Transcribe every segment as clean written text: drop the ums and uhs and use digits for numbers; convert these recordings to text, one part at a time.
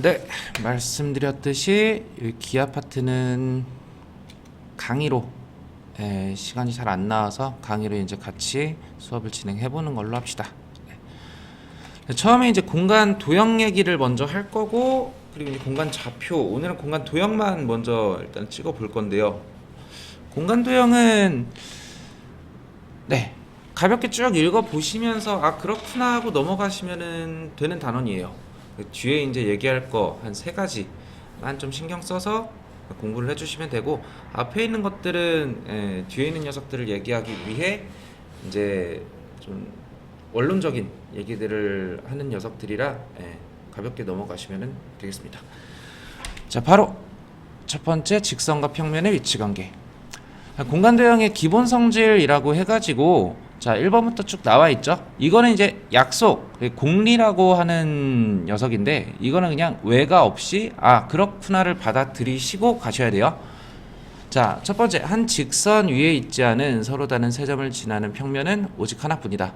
네, 말씀드렸듯이 이 기아 파트는 강의로 시간이 잘 안 나와서 강의로 이제 같이 수업을 진행해 보는 걸로 합시다. 처음에 이제 공간 도형 얘기를 먼저 할 거고, 그리고 이제 공간 좌표, 오늘은 공간 도형만 먼저 일단 찍어 볼 건데요. 공간 도형은 가볍게 쭉 읽어 보시면서 아 그렇구나 하고 넘어가시면은 되는 단원이에요. 뒤에 이제 얘기할 거 한 3가지만 좀 신경 써서 공부를 해주시면 되고, 앞에 있는 것들은 뒤에 있는 녀석들을 얘기하기 위해 이제 좀 원론적인 얘기들을 하는 녀석들이라 가볍게 넘어가시면 되겠습니다. 자, 바로 첫 번째, 직선과 평면의 위치 관계. 공간 도형의 기본 성질이라고 해가지고 자 1번부터 쭉 나와 있죠. 이거는 이제 약속, 공리라고 하는 녀석인데, 이거는 그냥 외가 없이 아 그렇구나를 받아들이시고 가셔야 돼요. 자, 첫 번째, 한 직선 위에 있지 않은 서로 다른 세 점을 지나는 평면은 오직 하나뿐이다.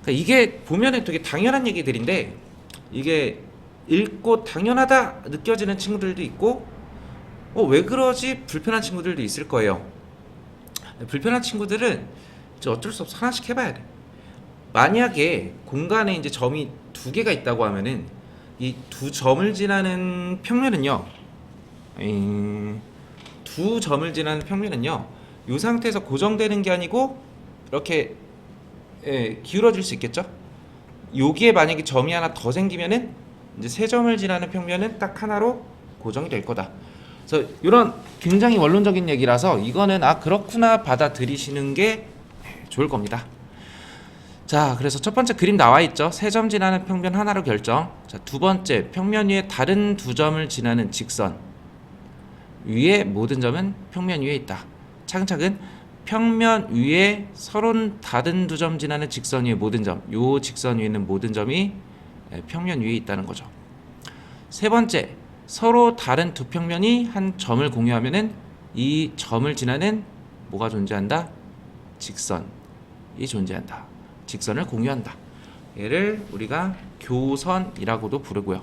그러니까 이게 보면은 되게 당연한 얘기들인데, 이게 읽고 당연하다 느껴지는 친구들도 있고, 왜 그러지 불편한 친구들도 있을 거예요. 불편한 친구들은 어쩔 수 없어 하나씩 해봐야 돼. 만약에 공간에 이제 점이 2개가 있다고 하면은 이 2점을 지나는 평면은요, 두 점을 지나는 평면은요, 이 상태에서 고정되는 게 아니고 이렇게 기울어질 수 있겠죠. 여기에 만약에 점이 하나 더 생기면은 이제 3점을 지나는 평면은 딱 하나로 고정이 될 거다. 그래서 이런 굉장히 원론적인 얘기라서 이거는 아 그렇구나 받아들이시는 게 좋을 겁니다. 자, 그래서 첫 번째 그림 나와 있죠. 3점 지나는 평면 하나로 결정. 자, 두 번째, 평면 위에 다른 2점을 지나는 직선 위에 모든 점은 평면 위에 있다. 차근차근 평면 위에 서로 다른 2점 지나는 직선 위에 모든 점, 요 직선 위에 있는 모든 점이 평면 위에 있다는 거죠. 세 번째, 서로 다른 두 평면이 한 점을 공유하면은 이 점을 지나는 뭐가 존재한다? 직선이 존재한다. 직선을 공유한다. 얘를 우리가 교선이라고도 부르고요.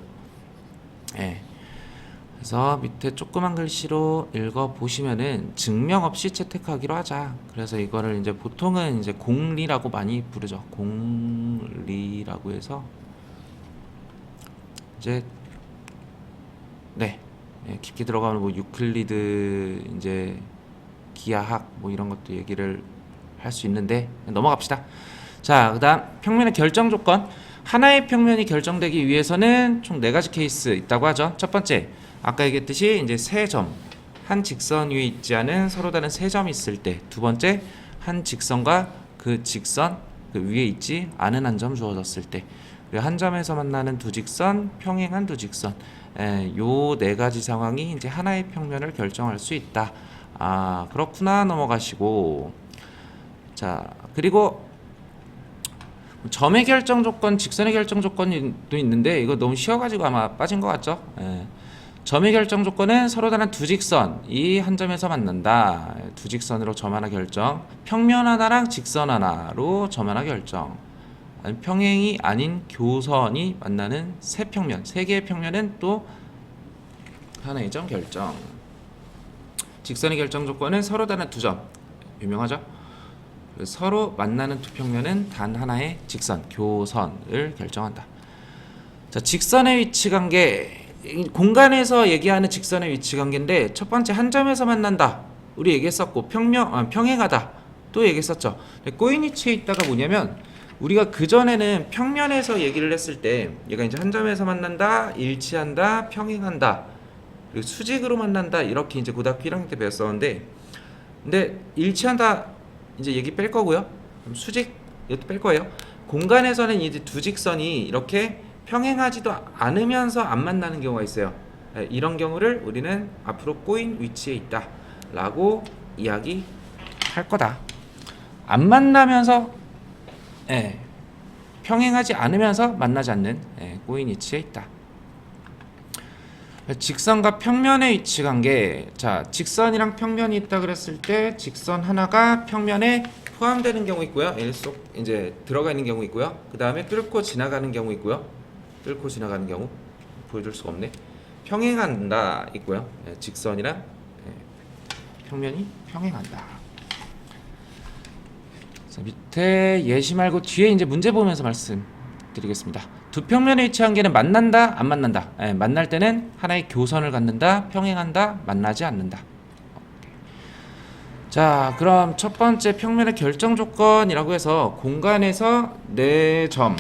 그래서 밑에 조그만 글씨로 읽어 보시면은 증명 없이 채택하기로 하자. 그래서 이거를 이제 보통은 이제 공리라고 많이 부르죠. 공리라고 해서 이제 깊게 들어가면 뭐 유클리드 이제 기하학 뭐 이런 것도 얘기를 할 수 있는데 넘어갑시다. 자, 그다음 평면의 결정 조건. 하나의 평면이 결정되기 위해서는 총 4가지 케이스 있다고 하죠. 첫 번째, 아까 얘기했듯이 이제 3점, 한 직선 위에 있지 않은 서로 다른 3점이 있을 때. 두 번째, 한 직선과 그 직선 그 위에 있지 않은 한 점 주어졌을 때. 그리고 한 점에서 만나는 두 직선, 평행한 두 직선. 요 4가지 상황이 이제 하나의 평면을 결정할 수 있다. 아, 그렇구나 넘어가시고. 자, 그리고 점의 결정 조건, 직선의 결정 조건도 있는데 이거 너무 쉬워가지고 아마 빠진 것 같죠? 점의 결정 조건은 서로 다른 두 직선이 한 점에서 만난다. 두 직선으로 점 하나 결정. 평면 하나랑 직선 하나로 점 하나 결정. 평행이 아닌 교선이 만나는 3평면, 3개의 평면은 또 하나의 점 결정. 직선의 결정 조건은 서로 다른 2점, 유명하죠? 서로 만나는 두 평면은 단 하나의 직선, 교선을 결정한다. 자, 직선의 위치 관계. 공간에서 얘기하는 직선의 위치 관계인데, 첫 번째 한 점에서 만난다. 우리 얘기했었고, 평행하다. 또 얘기했었죠. 꼬인 위치에 있다가 뭐냐면, 우리가 그전에는 평면에서 얘기를 했을 때 얘가 이제 한 점에서 만난다, 일치한다, 평행한다, 그리고 수직으로 만난다, 이렇게 이제 고등학교 1학년 때 배웠었는데, 근데 일치한다 이제 얘기 뺄 거고요. 수직 이것도 뺄 거예요. 공간에서는 이제 두 직선이 이렇게 평행하지도 않으면서 안 만나는 경우가 있어요. 이런 경우를 우리는 앞으로 꼬인 위치에 있다 라고 이야기할 거다. 안 만나면서 평행하지 않으면서 만나지 않는 꼬인 위치에 있다. 직선과 평면의 위치 관계. 자, 직선이랑 평면이 있다 그랬을 때 직선 하나가 평면에 포함되는 경우 있고요. L 속 이제 들어가 있는 경우 있고요. 그 다음에 뚫고 지나가는 경우 있고요. 뚫고 지나가는 경우. 보여줄 수가 없네. 평행한다 있고요. 예, 직선이랑 예, 평면이 평행한다. 자, 밑에 예시 말고 뒤에 이제 문제 보면서 말씀드리겠습니다. 두 평면의 위치한 개는 만난다, 안 만난다. 예, 만날 때는 하나의 교선을 갖는다, 평행한다, 만나지 않는다. 자, 그럼 첫 번째 평면의 결정 조건이라고 해서 공간에서 네 점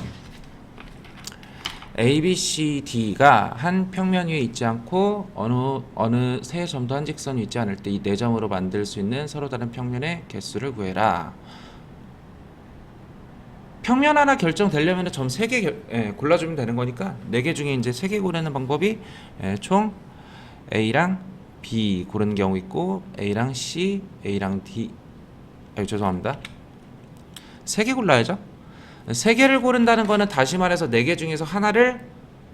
A, B, C, D가 한 평면 위에 있지 않고 어느 세 점도 한 직선 위에 있지 않을 때 이 네 점으로 만들 수 있는 서로 다른 평면의 개수를 구해라. 평면 하나 결정되려면 점 3개 골라주면 되는 거니까 4개 중에 이제 3개 고르는 방법이 총 A랑 B 고르는 경우 있고 A랑 C, A랑 D 죄송합니다. 3개 골라야죠. 3개를 고른다는 거는 다시 말해서 4개 중에서 하나를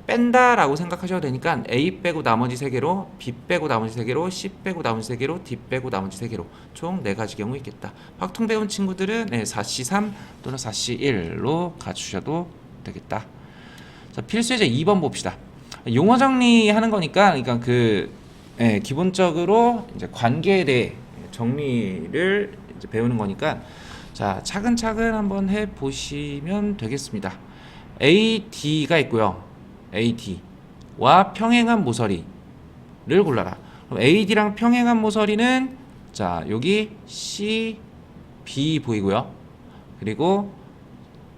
뺀다라고 생각하셔도 되니까 A 빼고 나머지 3개로, B 빼고 나머지 3개로, C 빼고 나머지 3개로, D 빼고 나머지 3개로 총 4가지 경우 있겠다. 확통 배운 친구들은 4C3 또는 4C1로 가주셔도 되겠다. 자, 필수예제 2번 봅시다. 용어 정리하는 거니까 그러니까 기본적으로 이제 관계에 대해 정리를 이제 배우는 거니까 자, 차근차근 한번 해 보시면 되겠습니다. AD가 있고요. AD와 평행한 모서리를 골라라. 그럼 AD랑 평행한 모서리는 자, 여기 C, B 보이고요. 그리고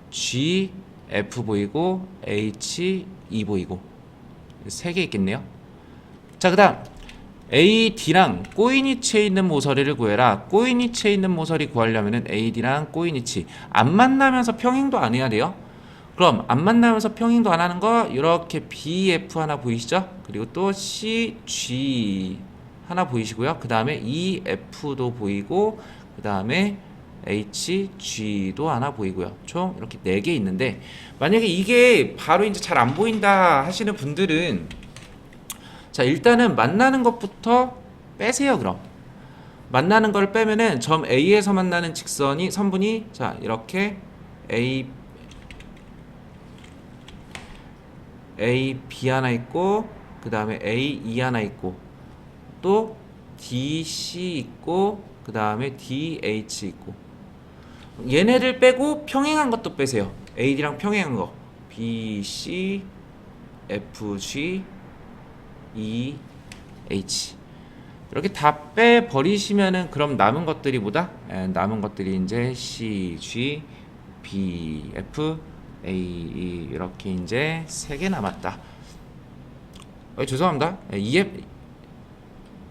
G, F 보이고 H, E 보이고 3개 있겠네요. 자, 그다음 AD랑 꼬인위치에 있는 모서리를 구해라. 꼬인위치에 있는 모서리 구하려면은 AD랑 꼬인위치 안 만나면서 평행도 안 해야 돼요. 그럼 안 만나면서 평행도 안 하는 거 이렇게 BF 하나 보이시죠? 그리고 또 CG 하나 보이시고요. 그 다음에 EF도 보이고 그 다음에 HG도 하나 보이고요. 총 이렇게 4개 있는데 만약에 이게 바로 이제 잘 안 보인다 하시는 분들은 자, 일단은 만나는 것부터 빼세요. 그럼 만나는 걸 빼면은 점 A에서 만나는 직선이 선분이 자, 이렇게 A B 하나 있고 그 다음에 A E 하나 있고 또 D C 있고 그 다음에 D H 있고 얘네를 빼고 평행한 것도 빼세요. A D랑 평행한 거 B C F G E, H 이렇게 다 빼버리시면은 그럼 남은 것들이 뭐다? 남은 것들이 이제 C, G, B, F, A, E 이렇게 이제 3개 남았다. 죄송합니다.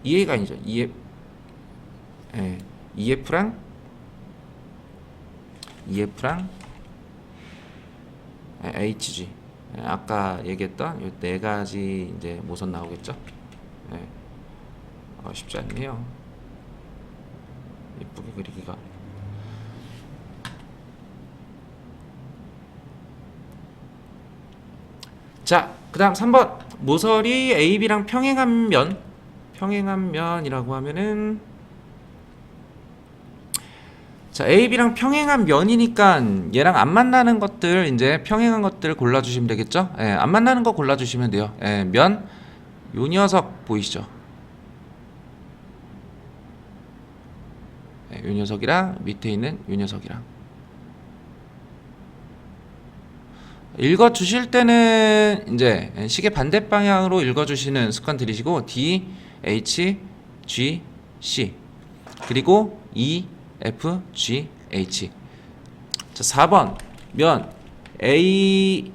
EA가 아니죠. EF랑 HG 아까 얘기했던 이 4가지 이제 모선 나오겠죠. 쉽지 않네요. 예쁘게 그리기가. 자, 그 다음 3번 모서리 AB랑 평행한 면이라고 하면은 자, AB랑 평행한 면이니까 얘랑 안 만나는 것들 이제 평행한 것들 골라주시면 되겠죠. 안 만나는 거 골라주시면 돼요. 면 요 녀석 보이시죠? 요 녀석이랑 밑에 있는 요 녀석이랑 읽어주실 때는 이제 시계 반대 방향으로 읽어주시는 습관 들이시고 D, H, G, C 그리고 E, F, G, H. 자, 4번 면 A,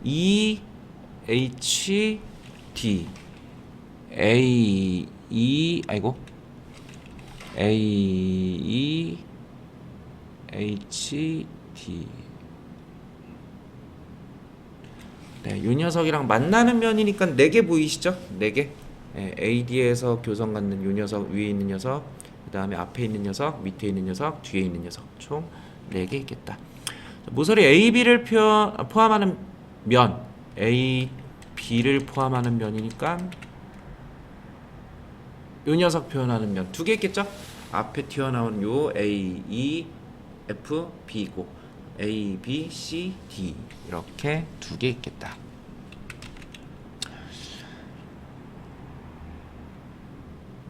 E, H, D A, E A, E, H, D 네, 요 녀석이랑 만나는 면이니까 4개 보이시죠? 4개 AD에서 교선 갖는 요 녀석 위에 있는 녀석 그 다음에 앞에 있는 녀석, 밑에 있는 녀석, 뒤에 있는 녀석 총 4개 있겠다. 모서리 AB를 포함하는 면 AB를 포함하는 면이니까 요 녀석 표현하는 면 2개 있겠죠? 앞에 튀어나온 요 A, E, F, B고 A, B, C, D 이렇게 2개 있겠다.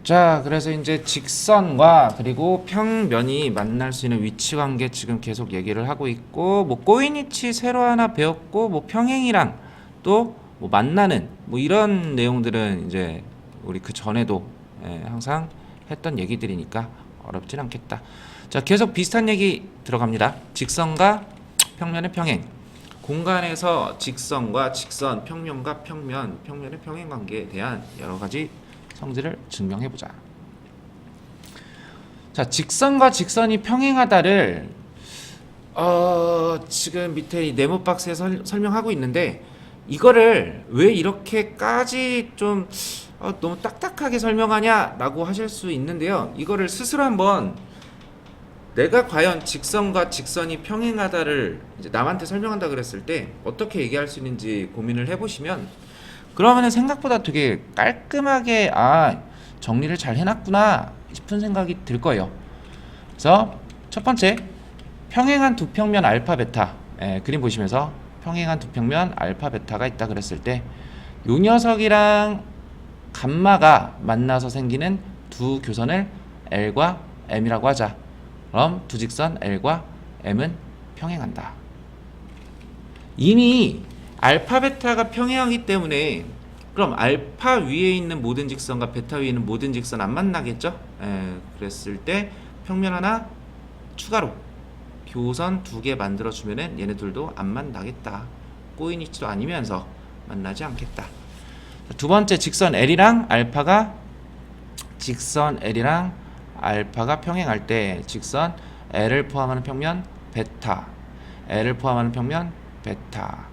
자, 그래서 이제 직선과 그리고 평면이 만날 수 있는 위치 관계 지금 계속 얘기를 하고 있고, 뭐 꼬인위치 새로 하나 배웠고, 뭐 평행이랑 또 뭐 만나는 뭐 이런 내용들은 이제 우리 그 전에도 항상 했던 얘기들이니까 어렵진 않겠다. 자, 계속 비슷한 얘기 들어갑니다. 직선과 평면의 평행. 공간에서 직선과 직선, 평면과 평면, 평면의 평행 관계에 대한 여러 가지 성질을 증명해 보자. 자, 직선과 직선이 평행하다를 지금 밑에 이 네모 박스에 설명하고 있는데, 이거를 왜 이렇게까지 좀 너무 딱딱하게 설명하냐라고 하실 수 있는데요. 이거를 스스로 한번 내가 과연 직선과 직선이 평행하다를 이제 남한테 설명한다 그랬을 때 어떻게 얘기할 수 있는지 고민을 해보시면, 그러면은 생각보다 되게 깔끔하게 정리를 잘 해놨구나 싶은 생각이 들 거예요. 그래서 첫 번째, 평행한 두 평면 알파 베타. 그림 보시면서 평행한 두 평면 알파 베타가 있다 그랬을 때 요 녀석이랑 감마가 만나서 생기는 두 교선을 L과 M이라고 하자. 그럼 두 직선 L과 M은 평행한다. 이미 알파 베타가 평행하기 때문에 그럼 알파 위에 있는 모든 직선과 베타 위에 있는 모든 직선 안 만나겠죠? 그랬을 때 평면 하나 추가로 교선 두 개 만들어 주면은 얘네들도 안 만나겠다. 꼬인 위치도 아니면서 만나지 않겠다. 두 번째, 직선 L이랑 알파가 평행할 때 직선 L을 포함하는 평면 베타, L을 포함하는 평면 베타.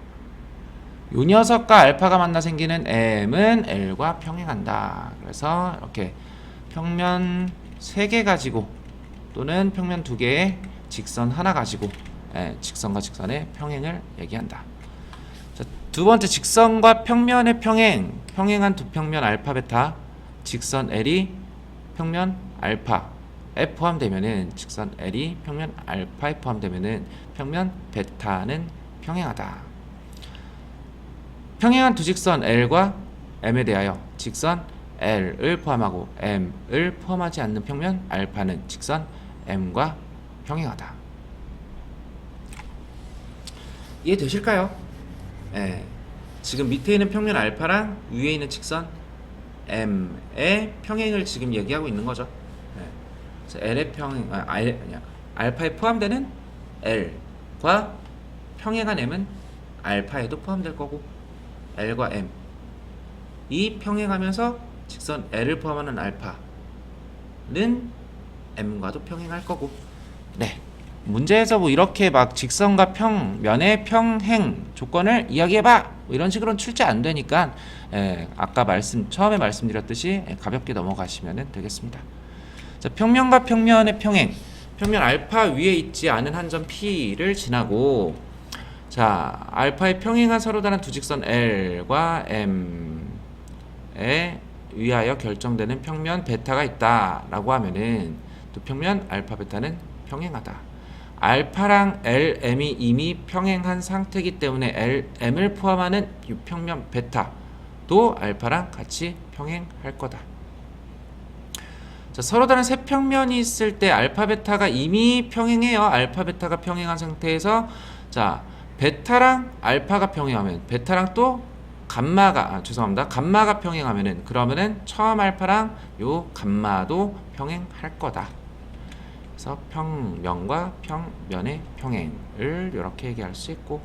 요 녀석과 알파가 만나 생기는 M은 L과 평행한다. 그래서 이렇게 평면 3개 가지고 또는 평면 2개의 직선 하나 가지고 직선과 직선의 평행을 얘기한다. 자, 두 번째, 직선과 평면의 평행한 두 평면 알파 베타, 직선 L이 평면 알파에 포함되면은 직선 L이 평면 알파에 포함되면은 평면 베타는 평행하다. 평행한 두 직선 L과 M에 대하여 직선 L을 포함하고 M을 포함하지 않는 평면 알파는 직선 M과 평행하다. 이해되실까요? 지금 밑에 있는 평면 알파랑 위에 있는 직선 M의 평행을 지금 얘기하고 있는 거죠. 그래서 L의 평행, 알파에 포함되는 L과 평행한 M은 알파에도 포함될 거고, L과 M 이 평행하면서 직선 L을 포함하는 알파는 M과도 평행할 거고. 문제에서 뭐 이렇게 막 직선과 평면의 평행 조건을 이야기해봐 뭐 이런 식으로는 출제 안 되니까 아까 처음에 말씀드렸듯이 가볍게 넘어가시면 되겠습니다. 자, 평면과 평면의 평행. 평면 알파 위에 있지 않은 한 점 P를 지나고, 자, 알파에 평행한 서로 다른 두 직선 L과 M에 의하여 결정되는 평면 베타가 있다라고 하면은 두 평면 알파 베타는 평행하다. 알파랑 LM이 이미 평행한 상태이기 때문에 M을 포함하는 이 평면 베타도 알파랑 같이 평행할 거다. 자, 서로 다른 세 평면이 있을 때 알파 베타가 이미 평행해요. 알파 베타가 평행한 상태에서 자, 베타랑 알파가 평행하면 베타랑 또 감마가 평행하면은 그러면은 처음 알파랑 요 감마도 평행할 거다. 그래서 평면과 평면의 평행을 이렇게 얘기할 수 있고,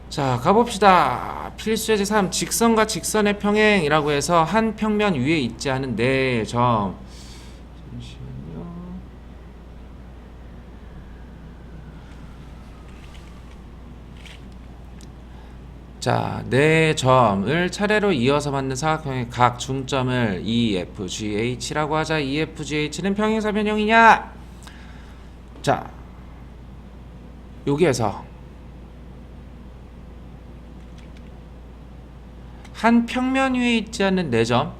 자, 가봅시다. 필수 예제 3, 직선과 직선의 평행이라고 해서 한 평면 위에 있지 않은 4점. 잠시만요. 자, 4점을 차례로 이어서 맞는 사각형의 각 중점을 EFGH라고 하자. EFGH는 평행사변형이냐? 자, 여기에서 한 평면 위에 있지 않는 4점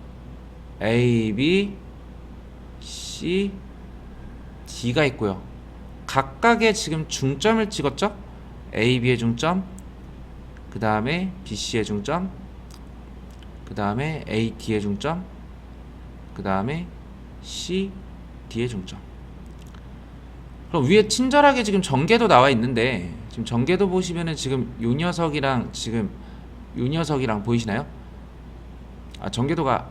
A, B, C, D가 있고요. 각각의 지금 중점을 찍었죠? A, B의 중점, 그 다음에 BC의 중점, 그 다음에 A, D의 중점, 그 다음에 C, D의 중점. 그럼 위에 친절하게 지금 전개도 나와 있는데, 지금 전개도 보시면은 지금 요 녀석이랑 지금 요 녀석이랑 보이시나요? 아, 전개도가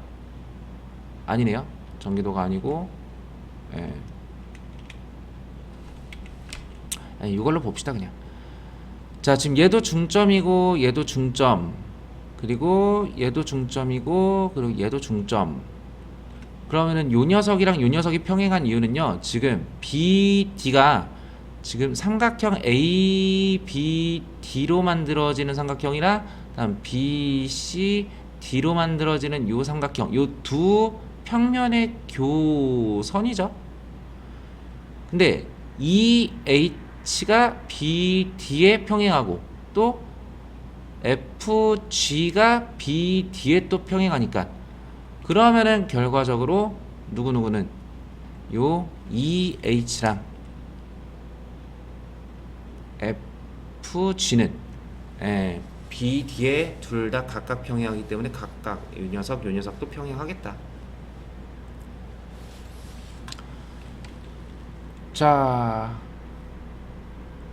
아니네요. 전개도가 아니고, 예. 아니, 이걸로 봅시다 그냥. 자, 지금 얘도 중점이고 얘도 중점, 그리고 얘도 중점이고 그리고 얘도 중점. 그러면은 요 녀석이랑 요 녀석이 평행한 이유는요, 지금 BD가 지금 삼각형 ABD로 만들어지는 삼각형이랑 다음 BCD로 만들어지는 요 삼각형, 요 두 평면의 교선이죠. 근데 이 H가 BD에 평행하고 또 FG가 BD에 또 평행하니까, 그러면은 결과적으로 누구누구는 요 EH랑 FG는 BD에 둘 다 각각 평행하기 때문에 각각 요 녀석도 평행하겠다. 자,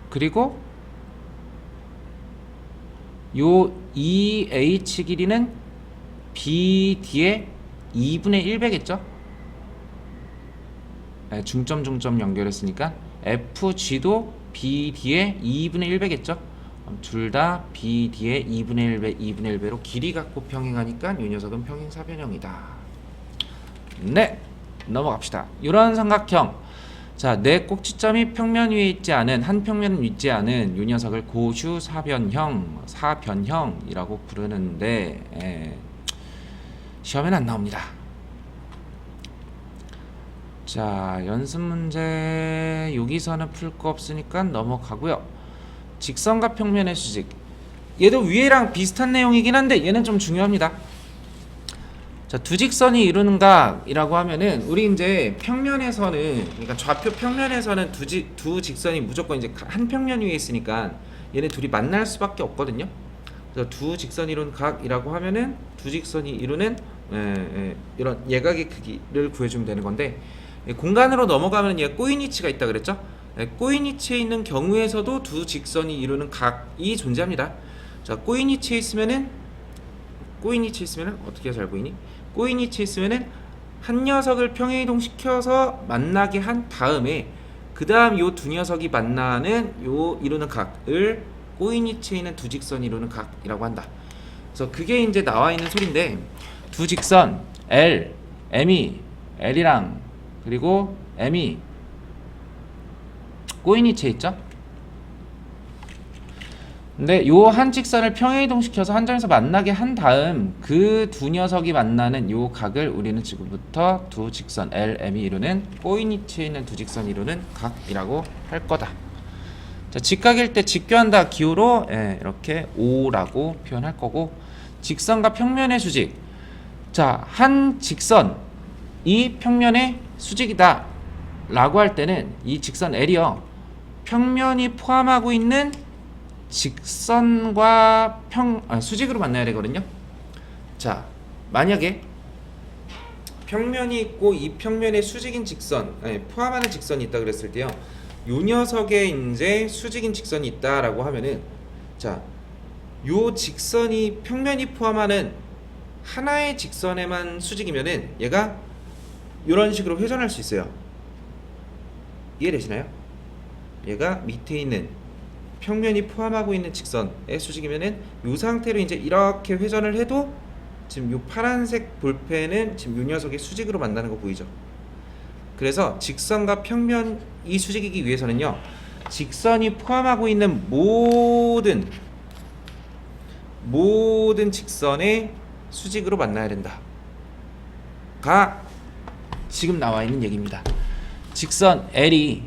그리고 요 EH 길이는 BD의 2분의 1배겠죠? 중점 연결했으니까 FG도 BD의 2분의 1배겠죠? 둘 다 BD의 2분의 1배로 길이 갖고 평행하니까 이 녀석은 평행사변형이다. 네, 넘어갑시다. 이런 삼각형, 자, 내 꼭지점이 평면 위에 있지 않은, 한 평면은 있지 않은 이 녀석을 사변형이라고 부르는데, 시험에는 안 나옵니다. 자, 연습 문제 여기서는 풀 거 없으니까 넘어가고요. 직선과 평면의 수직, 얘도 위에랑 비슷한 내용이긴 한데 얘는 좀 중요합니다. 자, 두 직선이 이루는 각이라고 하면은, 우리 이제 평면에서는, 그러니까 좌표 평면에서는 두 직선이 무조건 이제 한 평면 위에 있으니까 얘네 둘이 만날 수밖에 없거든요. 그래서 두 직선이 이루는 각이라고 하면은 두 직선이 이루는 이런 예각의 크기를 구해주면 되는 건데, 공간으로 넘어가면 얘 꼬인위치가 있다 그랬죠? 꼬인위치에 있는 경우에서도 두 직선이 이루는 각이 존재합니다. 자, 꼬인위치에 있으면은 어떻게 잘 보이니? 꼬인위치에 있으면은 한 녀석을 평행이동시켜서 만나게 한 다음에 그 다음 요 두 녀석이 만나는 요 이루는 각을 꼬인위치에 있는 두 직선이 이루는 각이라고 한다. 그래서 그게 이제 나와 있는 소리인데, 두 직선 L, M이 L이랑 그리고 M이 꼬인위치에 있죠? 근데 요 한 직선을 평행이동시켜서 한 점에서 만나게 한 다음 그 두 녀석이 만나는 요 각을 우리는 지금부터 두 직선 L, M이 이루는 꼬인위치에 있는 두 직선이 이루는 각이라고 할 거다. 자, 직각일 때 직교한다 기호로 이렇게 O라고 표현할 거고, 직선과 평면의 수직. 자, 한 직선이 평면의 수직이다 라고 할 때는 이 직선 L이요, 평면이 포함하고 있는 직선과 수직으로 만나야 되거든요. 자, 만약에 평면이 있고 이 평면에 수직인 직선, 포함하는 직선이 있다 그랬을 때요, 요 녀석에 이제 수직인 직선이 있다라고 하면은, 자, 요 직선이 평면이 포함하는 하나의 직선에만 수직이면은 얘가 이런 식으로 회전할 수 있어요. 이해되시나요? 얘가 밑에 있는 평면이 포함하고 있는 직선의 수직이면은 이 상태로 이제 이렇게 회전을 해도 지금 이 파란색 볼펜은 지금 이 녀석의 수직으로 만나는 거 보이죠? 그래서 직선과 평면이 수직이기 위해서는요, 직선이 포함하고 있는 모든 직선의 수직으로 만나야 된다 가 지금 나와 있는 얘기입니다. 직선 L이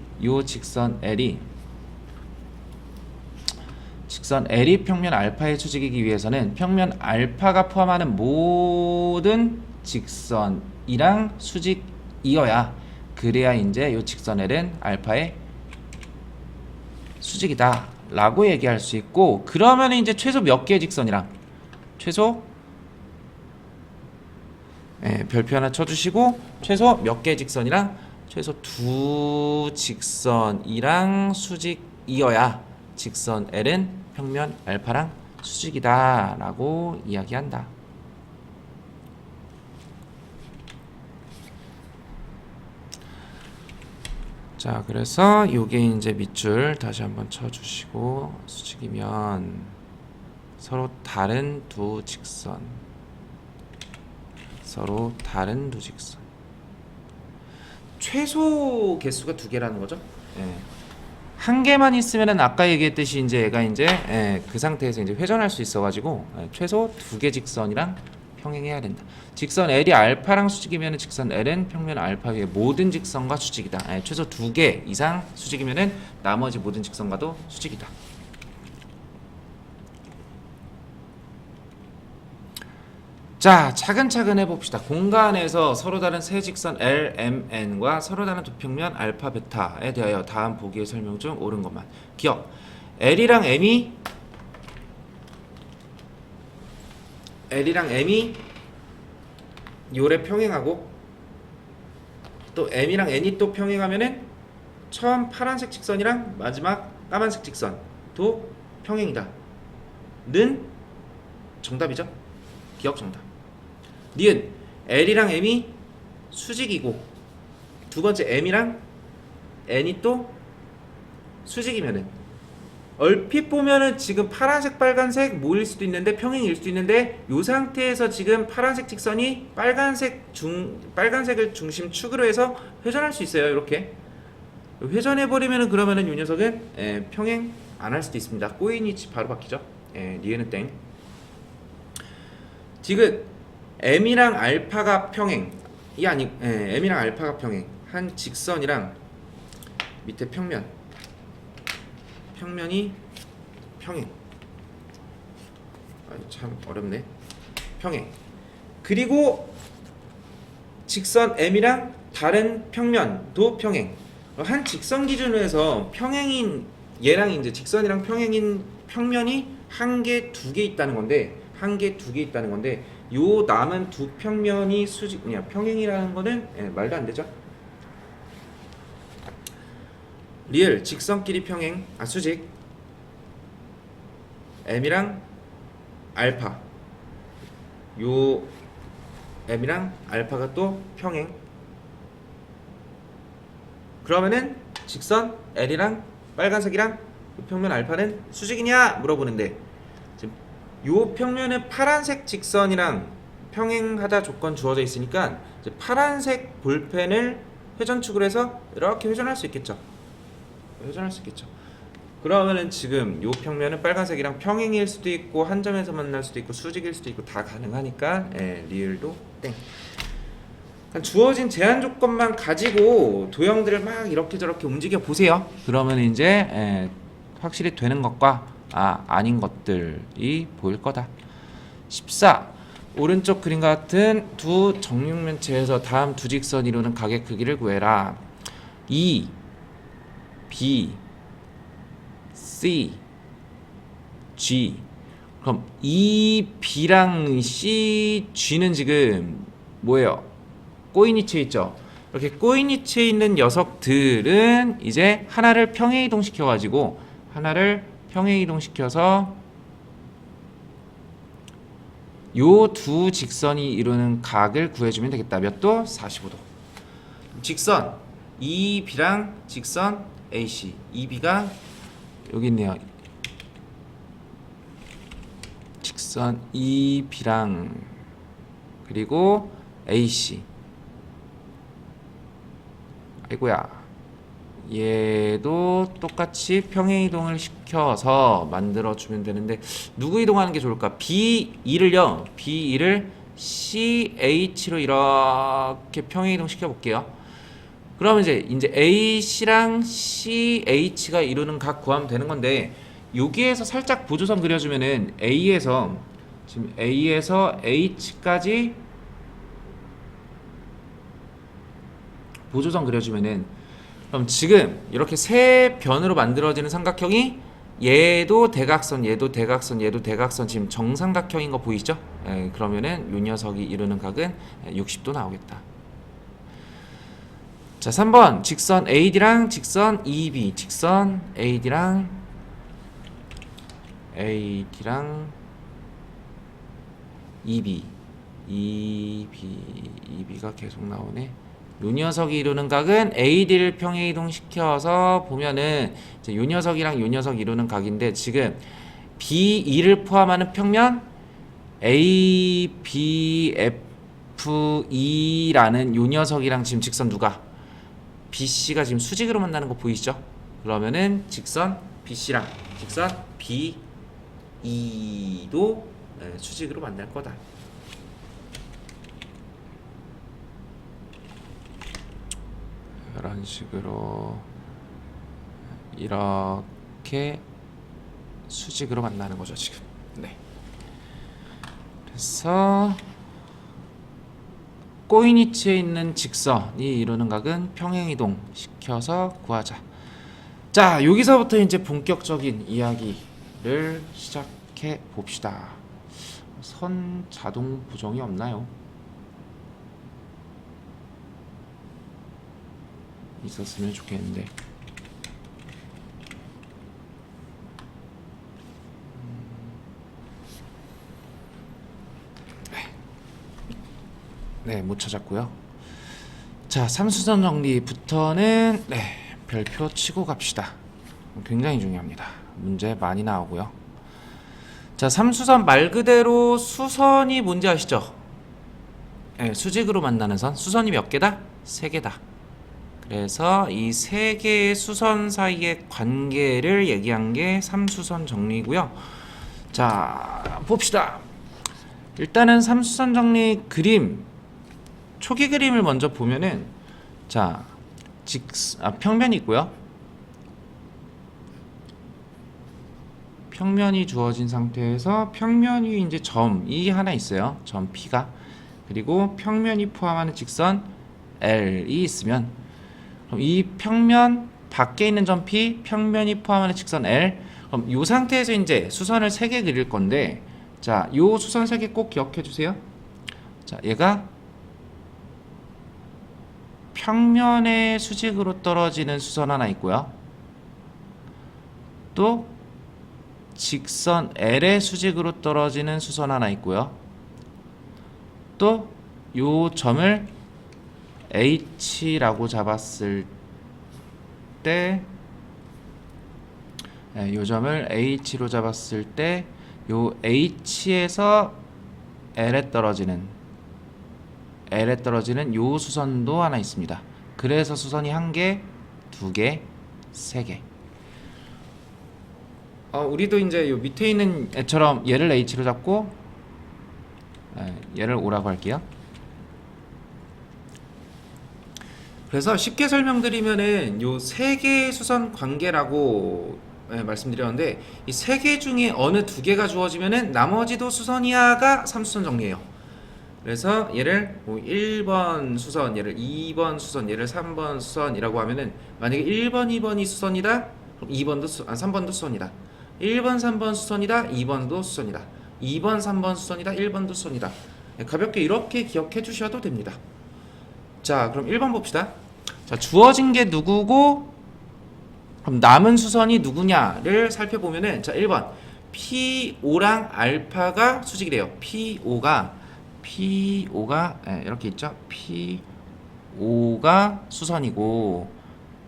평면 알파의 수직이기 위해서는 평면 알파가 포함하는 모든 직선이랑 수직이어야, 그래야 이제 이 직선 L은 알파의 수직이다 라고 얘기할 수 있고, 그러면 이제 최소 몇 개의 직선이랑 최소 별표 하나 쳐주시고 최소 몇 개의 직선이랑 최소 두 직선이랑 수직이어야 직선 L은 평면 알파랑 수직이다 라고 이야기한다. 자, 그래서 요게 이제 밑줄 다시 한번 쳐주시고 수직이면 서로 다른 두 직선, 서로 다른 두 직선. 최소 개수가 두 개라는 거죠. 한 개만 있으면은 아까 얘기했듯이 이제 얘가 이제 그 상태에서 이제 회전할 수 있어가지고 최소 두 개 직선이랑 평행해야 된다. 직선 L이 알파랑 수직이면은 직선 L은 평면 알파 위의 모든 직선과 수직이다. 최소 두 개 이상 수직이면은 나머지 모든 직선과도 수직이다. 자, 차근차근 해봅시다. 공간에서 서로 다른 세 직선 L, M, N과 서로 다른 두 평면 알파, 베타에 대하여 다음 보기의 설명 중 옳은 것만 기억. L이랑 M이 요래 평행하고 또 M이랑 N이 또 평행하면은 처음 파란색 직선이랑 마지막 까만색 직선도 평행이다 는 정답이죠. 기억 정답. 니은 L이랑 M이 수직이고 두 번째 M이랑 N이 또 수직이면은 얼핏 보면은 지금 파란색 빨간색 모일 수도 있는데 평행일 수도 있는데 이 상태에서 지금 파란색 직선이 빨간색을 중심 축으로 해서 회전할 수 있어요. 이렇게 회전해 버리면은 그러면은 이 녀석은 평행 안 할 수도 있습니다. 꼬인이 바로 바뀌죠. 니은은 땡. 지금 M이랑 알파가 평행이 아니 M이랑 알파가 평행 한 직선이랑 밑에 평면이 평행. 참 어렵네. 평행. 그리고 직선 M이랑 다른 평면도 평행. 한 직선 기준으로 해서 평행인 얘랑 이제 직선이랑 평행인 평면이 한 개, 두 개 있다는 건데 요 남은 두 평면이 평행이라는 거는 말도 안 되죠. 리을 직선끼리 평행 수직 M이랑 알파 요 M이랑 알파가 또 평행. 그러면은 직선 L이랑 빨간색이랑 평면 알파는 수직이냐 물어보는데 지금 요 평면은 파란색 직선이랑 평행하다 조건 주어져 있으니까 이제 파란색 볼펜을 회전축으로 해서 이렇게 회전할 수 있겠죠. 그러면은 지금 요 평면은 빨간색이랑 평행일 수도 있고 한 점에서 만날 수도 있고 수직일 수도 있고 다 가능하니까 리을도 땡. 주어진 제한 조건만 가지고 도형들을 막 이렇게 저렇게 움직여 보세요. 그러면 이제 확실히 되는 것과 아닌 것들이 보일 거다. 14. 오른쪽 그림과 같은 두 정육면체에서 다음 두 직선이 이루는 각의 크기를 구해라. E, B, C, G. 그럼 E, B랑 C, G는 지금 뭐예요? 꼬인위치에 있죠. 이렇게 꼬인위치에 있는 녀석들은 이제 하나를 평행 이동시켜가지고 요 두 직선이 이루는 각을 구해주면 되겠다. 몇 도? 45도. 직선 EB랑 직선 AC. EB가 여기 있네요. 직선 EB랑 그리고 AC. 아이고야. 얘도 똑같이 평행이동을 시켜서 만들어주면 되는데 누구 이동하는 게 좋을까? B2를 CH로 이렇게 평행이동 시켜볼게요. 그러면 이제 AC랑 CH가 이루는 각 구하면 되는 건데 여기에서 살짝 보조선 그려주면은 A에서 H까지 보조선 그려주면은 그럼 지금 이렇게 세 변으로 만들어지는 삼각형이 얘도 대각선, 얘도 대각선, 얘도 대각선 지금 정삼각형인 거 보이죠? 그러면은 요 녀석이 이루는 각은 60도 나오겠다. 자, 3번 직선 AD랑 직선 EB, 직선 AD랑 EB가 계속 나오네. 요 녀석이 이루는 각은 AD를 평행이동시켜서 보면은 이제 요 녀석이랑 요 녀석 이루는 각인데 지금 BE를 포함하는 평면 ABFE라는 요 녀석이랑 지금 직선 누가? BC가 지금 수직으로 만나는 거 보이시죠? 그러면은 직선 BC랑 직선 BE도 수직으로 만날 거다. 이런 식으로 이렇게 수직으로 만나는 거죠 지금. 네. 그래서 꼬인 위치에 있는 직선이 이루는 각은 평행이동 시켜서 구하자. 자, 여기서부터 이제 본격적인 이야기를 시작해 봅시다. 선 자동 보정이 없나요? 있었으면 좋겠는데. 네, 못 찾았고요. 자, 삼수선 정리부터는 별표 치고 갑시다. 굉장히 중요합니다. 문제 많이 나오고요. 자, 삼수선 말 그대로 수선이 뭔지 아시죠? 수직으로 만나는 선. 수선이 몇 개다? 3개다. 그래서 이 3개의 수선 사이의 관계를 얘기한 게 삼수선 정리고요. 자, 봅시다. 일단은 삼수선 정리 그림, 초기 그림을 먼저 보면은, 자, 평면이 있고요. 평면이 주어진 상태에서 평면 위에 이제 점이 하나 있어요. 점 P가. 그리고 평면이 포함하는 직선 L이 있으면, 그럼 이 평면 밖에 있는 점 P, 평면이 포함하는 직선 L. 그럼 이 상태에서 이제 수선을 3개 그릴 건데, 자, 요 수선 3개 꼭 기억해 주세요. 자, 얘가 평면의 수직으로 떨어지는 수선 하나 있고요. 또 직선 L의 수직으로 떨어지는 수선 하나 있고요. 또 요 점을 H라고 잡았을 때, 요 점을 H로 잡았을 때, 요 H에서 L에 떨어지는 요 수선도 하나 있습니다. 그래서 수선이 1개, 2개, 3개. 우리도 이제 요 밑에 있는 애처럼 얘를 H로 잡고 얘를 O라고 할게요. 그래서 쉽게 설명드리면은 요 3개의 수선 관계라고 말씀드렸는데, 이 3개 중에 어느 2개가 주어지면은 나머지도 수선이야가 삼수선 정리예요. 그래서 얘를 뭐 1번 수선, 얘를 2번 수선, 얘를 3번 수선이라고 하면은, 만약에 1번, 2번이 수선이다, 그럼 3번도 수선이다. 1번, 3번 수선이다, 2번도 수선이다. 2번, 3번 수선이다, 1번도 수선이다. 가볍게 이렇게 기억해 주셔도 됩니다. 자, 그럼 1번 봅시다. 자, 주어진 게 누구고, 그럼 남은 수선이 누구냐를 살펴보면은, 자, 1번 P5랑 알파가 수직이래요. P5가 이렇게 있죠. P5가 수선이고,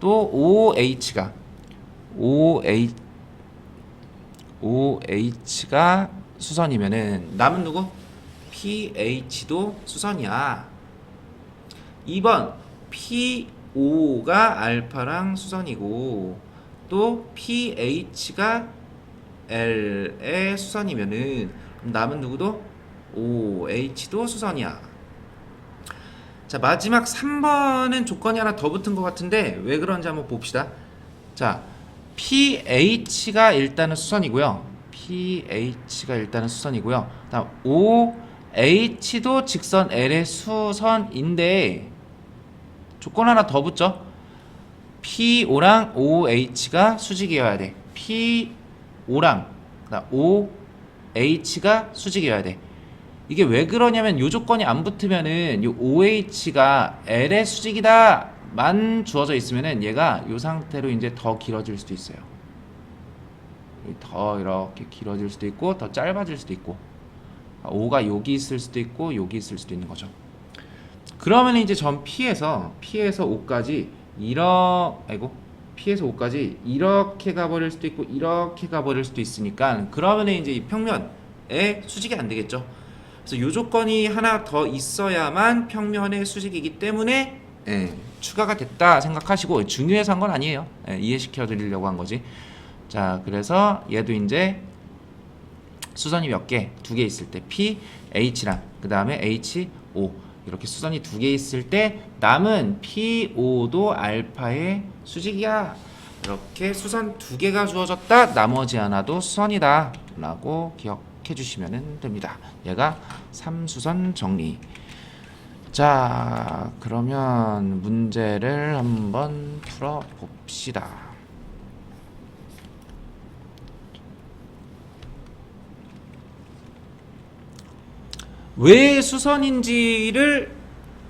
또 OH가 수선이면은 남은 누구? PH도 수선이야. 2번 P5가 알파랑 수선이고, 또 PH가 L의 수선이면은 남은 누구도? OH도 수선이야. 자, 마지막 3번은 조건이 하나 더 붙은 것 같은데 왜 그런지 한번 봅시다. 자, PH가 일단은 수선이고요. 다음 OH도 직선 L의 수선인데 조건 하나 더 붙죠. P5랑 OH가 수직이어야 돼. O랑 그다음 O, H가 수직이어야 돼. 이게 왜 그러냐면 요 조건이 안 붙으면은 요 OH가 L의 수직이다만 주어져 있으면은 얘가 요 상태로 이제 더 길어질 수도 있어요. 더 이렇게 길어질 수도 있고 더 짧아질 수도 있고 O가 여기 있을 수도 있고 여기 있을 수도 있는 거죠. 그러면 이제 전 P에서 O까지 P에서 O까지 이렇게 가버릴 수도 있고 이렇게 가버릴 수도 있으니까 그러면 이제 이 평면에 수직이 안 되겠죠. 그래서 이 조건이 하나 더 있어야만 평면의 수직이기 때문에 추가가 됐다 생각하시고 중요해서 한 건 아니에요. 이해시켜 드리려고 한 거지. 자, 그래서 얘도 이제 수선이 몇 개? 2개 있을 때 P, H랑 그 다음에 H, O 이렇게 수선이 2개 있을 때 남은 P, O도 알파의 수직이야. 이렇게 수선 2개가 주어졌다. 나머지 하나도 수선이다 라고 기억해 주시면 됩니다. 얘가 3수선 정리. 자, 그러면 문제를 한번 풀어 봅시다. 왜 수선인지를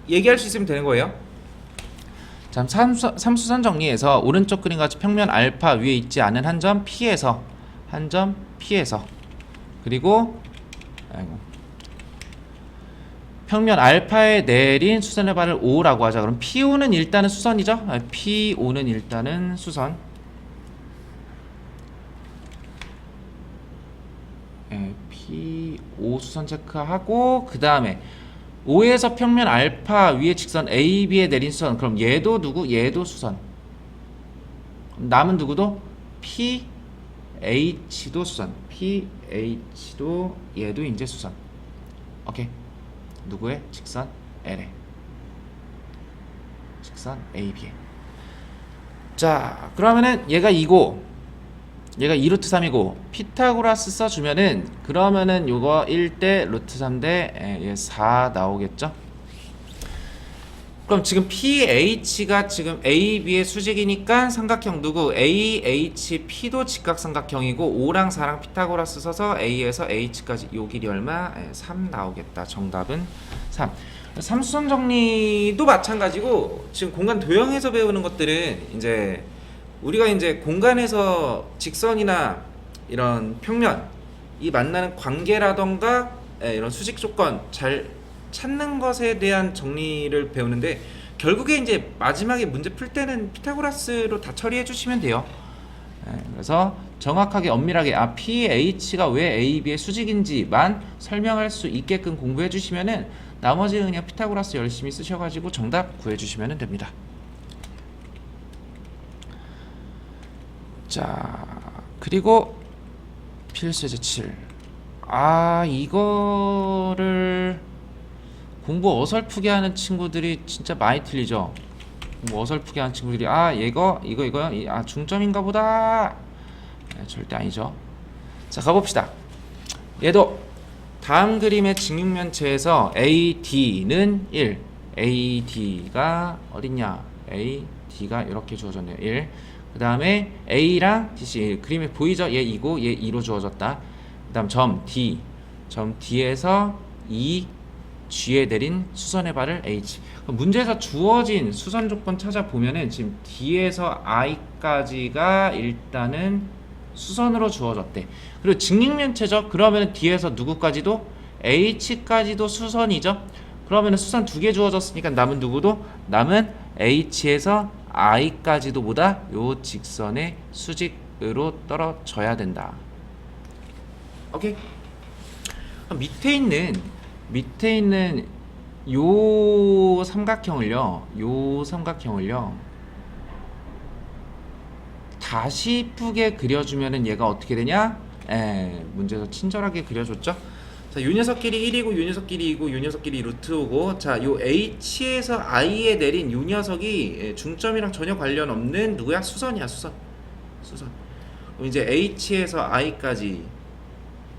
얘기할 수 있으면 되는 거예요. 자, 삼수선 정리해서 오른쪽 그림 같이 평면 알파 위에 있지 않은 한 점 P에서 그리고 평면 알파에 내린 수선의 발을 O라고 하자. 그럼 PO는 일단은 수선이죠. PO는 일단은 수선. PO 수선 체크하고 그 다음에 O에서 평면 알파 위에 직선 AB에 내린 수선. 그럼 얘도 누구? 얘도 수선. 남은 누구도? PH도 수선. PH도 얘도 이제 수선. 오케이. 누구의? 직선 L에. 직선 AB에. 자, 그러면은 얘가 2고 얘가 2루트 3이고 피타고라스 써주면은 그러면은 요거 1대 루트 3대 4 나오겠죠. 그럼 지금 PH가 지금 AB의 수직이니까 삼각형 누구? AHP도 직각삼각형이고 5랑 4랑 피타고라스 써서 A에서 H까지 요 길이 얼마? 3 나오겠다. 정답은 3. 삼수선 정리도 마찬가지고 지금 공간 도형에서 배우는 것들은 이제 우리가 이제 공간에서 직선이나 이런 평면 이 만나는 관계라던가 이런 수직 조건 잘 찾는 것에 대한 정리를 배우는데 결국에 이제 마지막에 문제 풀 때는 피타고라스로 다 처리해 주시면 돼요. 그래서 정확하게 엄밀하게 PH가 왜 AB의 수직인지만 설명할 수 있게끔 공부해 주시면은 나머지는 그냥 피타고라스 열심히 쓰셔가지고 정답 구해 주시면 됩니다. 자, 그리고 필수제 7. 이거를 공부 어설프게 하는 친구들이 진짜 많이 틀리죠. 공부 어설프게 하는 친구들이 이거요? 중점인가 보다. 절대 아니죠. 자, 가봅시다. 얘도 다음 그림의 직육면체에서 AD는 1. AD가 어딨냐? AD가 이렇게 주어졌네요. 1. 그 다음에 A랑 DC 그림에 보이죠? 얘 2고 얘 2로 주어졌다. 그 다음 점 D에서 E G에 내린 수선의 발을 H. 문제에서 주어진 수선 조건 찾아보면은 지금 D에서 I까지가 일단은 수선으로 주어졌대. 그리고 직육면체죠. 그러면은 D에서 누구까지도? H까지도 수선이죠. 그러면은 수선 2개 주어졌으니까 남은 누구도? 남은 H에서 I까지도 보다 요 직선의 수직으로 떨어져야 된다. 오케이. 밑에 있는 요 삼각형을요 다시 이쁘게 그려주면은 얘가 어떻게 되냐? 문제에서 친절하게 그려줬죠. 자, 요 녀석끼리 1이고 요 녀석끼리 2고 요 녀석끼리 루트 5고 자, 요 H에서 I에 내린 요 녀석이 중점이랑 전혀 관련 없는 누구야? 수선이야. 수선. 그럼 이제 H에서 I까지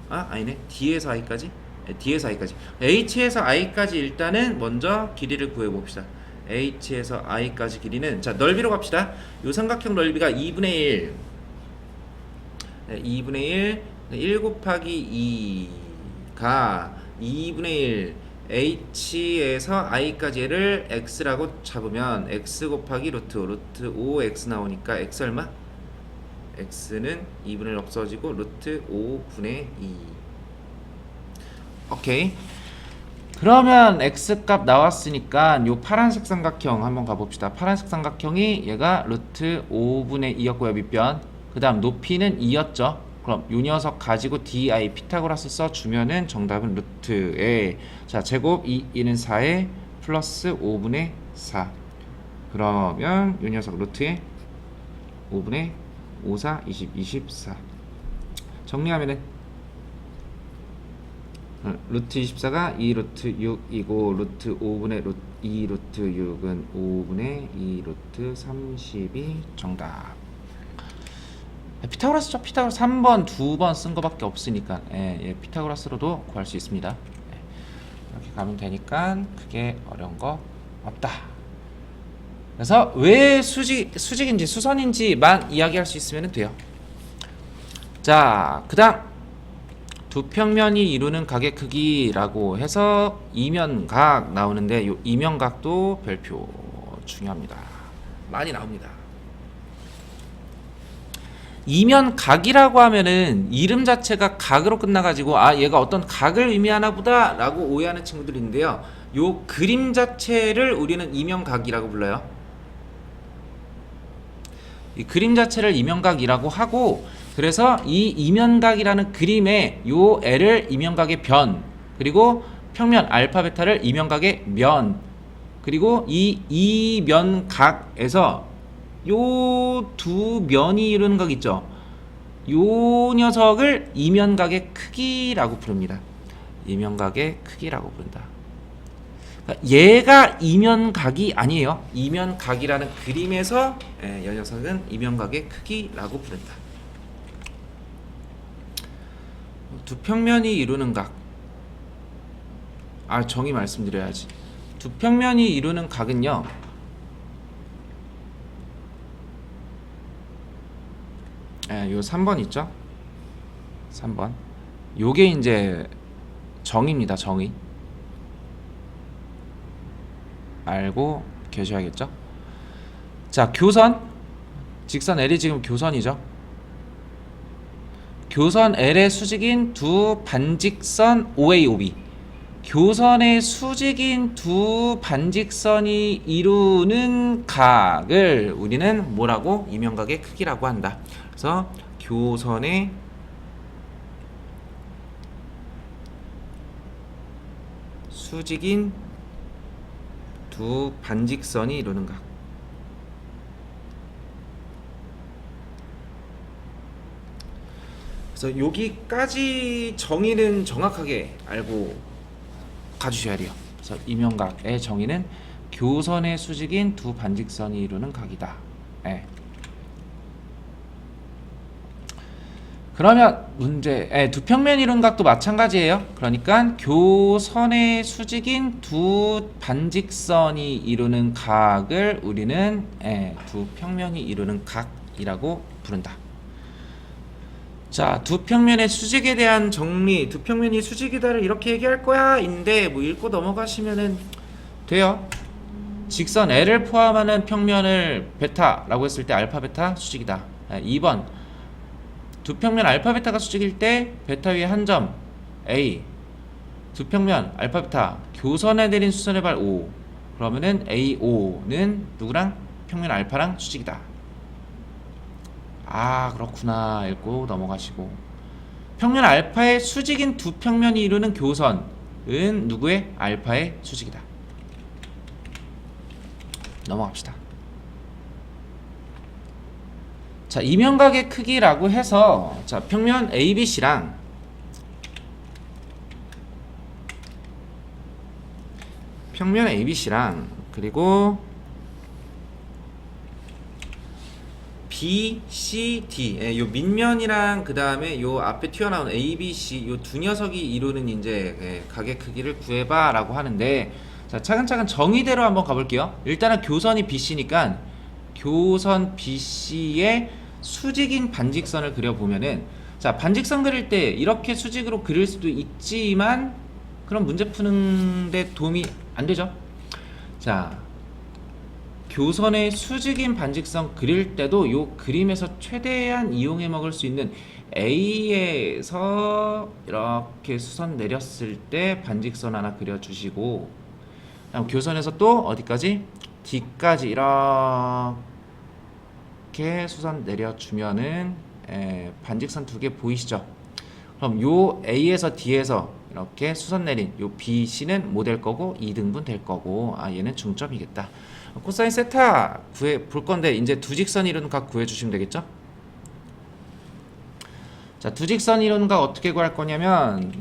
아니네. D에서 I까지? D에서 I까지. H에서 I까지 일단은 먼저 길이를 구해 봅시다. H에서 I까지 길이는 자, 넓이로 갑시다. 요 삼각형 넓이가 2분의 1 2분의 1, 1 곱하기 2가 2분의 1 h에서 i까지를 x라고 잡으면 x 곱하기 루트 5x 나오니까 x 얼마? x는 2분의 1 없어지고 루트 5분의 2. 오케이. 그러면 x값 나왔으니까 요 파란색 삼각형 한번 가봅시다. 파란색 삼각형이 얘가 루트 5분의 2였고요. 밑변. 그 다음 높이는 2였죠. 그럼 요 녀석 가지고 di 피타고라스 써주면은 정답은 루트에, 자 제곱 2는 4에 플러스 5분의 4. 그러면 요 녀석 루트에 5분의 5, 4, 24. 정리하면은 루트 24가 2 루트 6이고 루트 5분의 2 루트 6은 5분의 2 루트 32 정답. 피타고라스죠. 피타고라스 3번, 2번 쓴 거밖에 없으니까 피타고라스로도 구할 수 있습니다. 이렇게 가면 되니까 크게 어려운 거 없다. 그래서 왜 수직인지 수선인지만 이야기할 수 있으면 돼요. 자, 그 다음 두 평면이 이루는 각의 크기라고 해서 이면각 나오는데 이 이면각도 별표 중요합니다. 많이 나옵니다. 이면각이라고 하면은 이름 자체가 각으로 끝나가지고 아 얘가 어떤 각을 의미하나 보다 라고 오해하는 친구들이 있는데요. 요 그림 자체를 우리는 이면각이라고 불러요. 이 그림 자체를 이면각이라고 하고, 그래서 이 이면각이라는 그림에 요 L을 이면각의 변, 그리고 평면 알파 베타를 이면각의 면, 그리고 이 이면각에서 요 두 면이 이루는 각 있죠. 요 녀석을 이면각의 크기라고 부릅니다. 이면각의 크기라고 부른다. 그러니까 얘가 이면각이 아니에요. 이면각이라는 그림에서 이 녀석은 이면각의 크기라고 부른다. 두 평면이 이루는 각. 정의 말씀드려야지. 두 평면이 이루는 각은요. 요 3번 있죠? 3번. 요게 이제 정의입니다. 정의. 알고 계셔야겠죠? 자, 교선. 직선 L이 지금 교선이죠. 교선 L의 수직인 두 반직선 OA, OB. 교선의 수직인 두 반직선이 이루는 각을 우리는 뭐라고? 이면각의 크기라고 한다. 그래서 교선의 수직인 두 반직선이 이루는 각. 그래서 여기까지 정의는 정확하게 알고 가주셔야 돼요. 그래서 이면각의 정의는 교선의 수직인 두 반직선이 이루는 각이다. 그러면 문제, 두 평면 이루는 각도 마찬가지예요. 그러니까 교선의 수직인 두 반직선이 이루는 각을 우리는 두 평면이 이루는 각이라고 부른다. 자, 두 평면의 수직에 대한 정리, 두 평면이 수직이다를 이렇게 얘기할 거야 인데 뭐 읽고 넘어가시면은 돼요. 직선 L을 포함하는 평면을 베타라고 했을 때 알파 베타 수직이다. 2번 두 평면 알파 베타가 수직일 때 베타 위에 한 점 A, 두 평면 알파 베타 교선에 내린 수선의 발 O, 그러면은 AO는 누구랑? 평면 알파랑 수직이다. 그렇구나 읽고 넘어가시고, 평면 알파의 수직인 두 평면이 이루는 교선은 누구의? 알파의 수직이다. 넘어갑시다. 자, 이면각의 크기라고 해서 자, 평면 ABC랑 그리고 BCD, 요 밑면이랑 그 다음에 요 앞에 튀어나온 ABC 요 두 녀석이 이루는 이제 각의 크기를 구해봐라고 하는데, 자 차근차근 정의대로 한번 가볼게요. 일단은 교선이 BC니까 교선 BC의 수직인 반직선을 그려보면은 자, 반직선 그릴 때 이렇게 수직으로 그릴 수도 있지만 그럼 문제 푸는데 도움이 안 되죠. 자, 교선의 수직인 반직선 그릴 때도 요 그림에서 최대한 이용해 먹을 수 있는 A에서 이렇게 수선 내렸을 때 반직선 하나 그려주시고, 그다음 교선에서 또 어디까지? D까지 이렇게 수선 내려주면은 반직선 두 개 보이시죠? 그럼 요 A에서 D에서 이렇게 수선 내린 요 BC는 뭐 될 거고 2등분 될 거고, 아 얘는 중점이겠다. 코사인 세타 구해 볼 건데 이제 두 직선 이루는 각 구해 주시면 되겠죠? 자, 두 직선 이루는 각 어떻게 구할 거냐면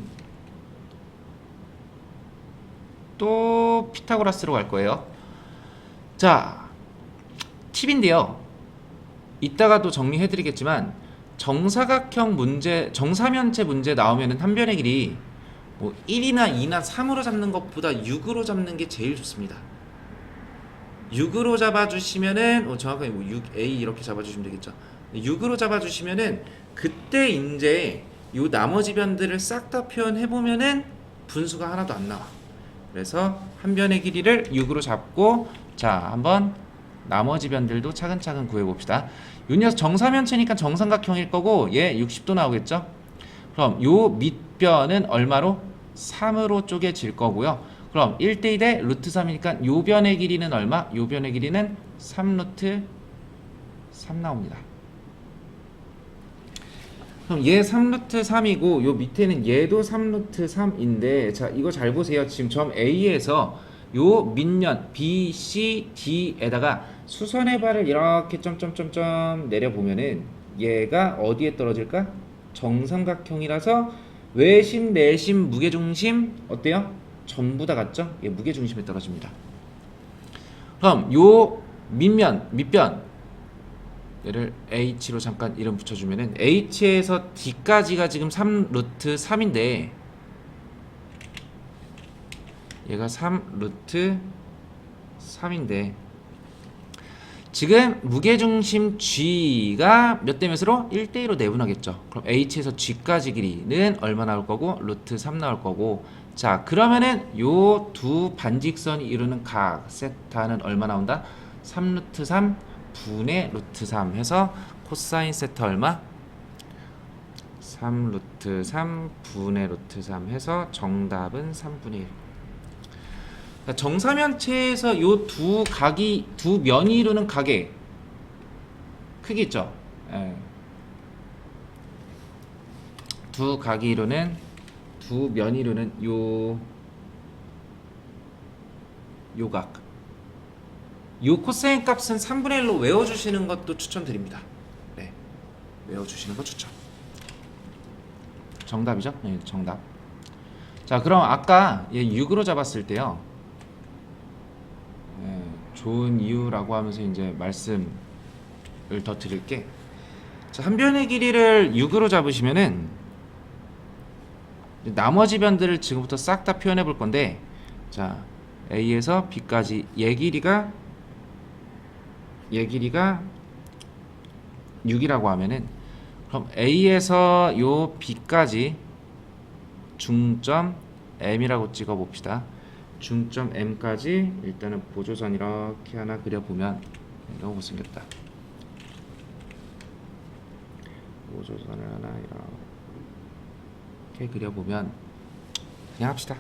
또 피타고라스로 갈 거예요. 자, 팁인데요. 이따가도 정리해 드리겠지만 정사각형 문제, 정사면체 문제 나오면은 한 변의 길이 뭐 1이나 2나 3으로 잡는 것보다 6으로 잡는 게 제일 좋습니다. 6으로 잡아주시면은 정확하게 뭐 6A 이렇게 잡아주시면 되겠죠. 6으로 잡아주시면은 그때 이제 요 나머지 변들을 싹 다 표현해보면은 분수가 하나도 안 나와. 그래서 한 변의 길이를 6으로 잡고, 자 한번 나머지 변들도 차근차근 구해봅시다. 요 녀석 정사면체니까 정삼각형일 거고 얘 60도 나오겠죠. 그럼 요 밑변은 얼마로? 3으로 쪼개질 거고요. 그럼 1대1대 루트 3이니까 요 변의 길이는 얼마? 요 변의 길이는 3 루트 3 나옵니다. 그럼 얘 3 루트 3이고 요 밑에는 얘도 3 루트 3인데, 자 이거 잘 보세요. 지금 점 A에서 요 밑면 B, C, D에다가 수선의 발을 이렇게 점점점점 내려보면은 얘가 어디에 떨어질까? 정삼각형이라서 외심, 내심, 무게중심 어때요? 전부 다 같죠? 얘 무게중심에 떨어집니다. 그럼 요 밑변 얘를 H로 잠깐 이름 붙여주면은 H에서 D까지가 지금 3 루트 3인데 얘가 3 루트 3인데 지금 무게중심 G가 몇 대 몇으로? 1대1로 내분하겠죠. 그럼 H에서 G까지 길이는 얼마 나올 거고? 루트 3 나올 거고, 자 그러면은 요 두 반직선이 이루는 각 세타는 얼마 나온다? 3 루트 3 분의 루트 3 해서 코사인 세타 얼마? 3 루트 3 분의 루트 3 해서 정답은 3분의 1. 정사면체에서 요 두 각이, 두 면이 이루는 각의 크기 있죠? 두 각이 이루는, 두 면이 이루는 요 각, 요 코사인 값은 3분의 1로 외워주시는 것도 추천드립니다. 네, 외워주시는 거 추천. 정답이죠? 네, 정답. 자, 그럼 아까 얘 6으로 잡았을 때요, 좋은 이유라고 하면서 이제 말씀을 더 드릴게. 자, 한 변의 길이를 6으로 잡으시면은 나머지 변들을 지금부터 싹 다 표현해 볼 건데, 자 A에서 B까지 얘 길이가 6이라고 하면은, 그럼 A에서 요 B까지 중점 M이라고 찍어 봅시다. 중점 M까지 일단은 보조선 이렇게 하나 그려보면, 너무 못생겼다. 보조선을 하나 이렇게 그려보면, 그냥 합시다.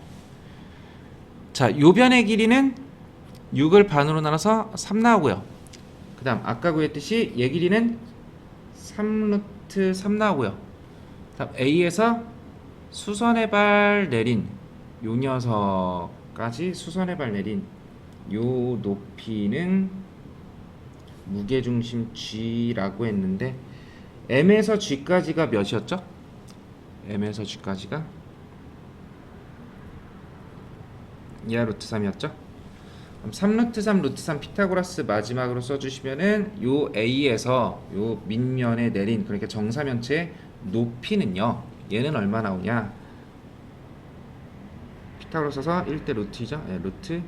자, 요 변의 길이는 6을 반으로 나눠서 3 나오고요. 그 다음 아까 구했듯이 얘 길이는 3 루트 3 나오고요. 다음 A에서 수선의 발 내린 요 녀석까지 수선의 발 내린 요 높이는 무게중심 G라고 했는데, M에서 G까지가 몇이었죠? M에서 G까지가 이하 루트 3이었죠? 그럼 3 루트 3 루트 3 피타고라스 마지막으로 써주시면은 요 A에서 요 밑면에 내린, 그러니까 정사면체의 높이는요, 얘는 얼마 나오냐? 피타고라스 써서 1대 루트이죠? 네, 루트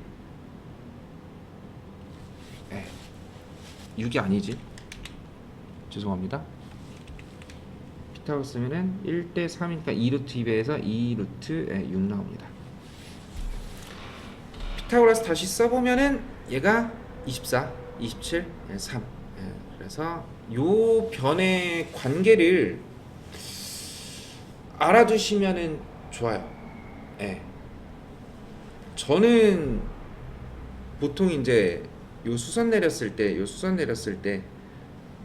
6이 아니지, 죄송합니다. 피타고라스 쓰면은 1대 3이니까 2루트 2배에서 2루트 6 나옵니다. 피타고라스 다시 써보면은 얘가 24, 27, 3. 그래서 요 변의 관계를 알아두시면은 좋아요. 예. 저는 보통 이제 요 수선 내렸을 때,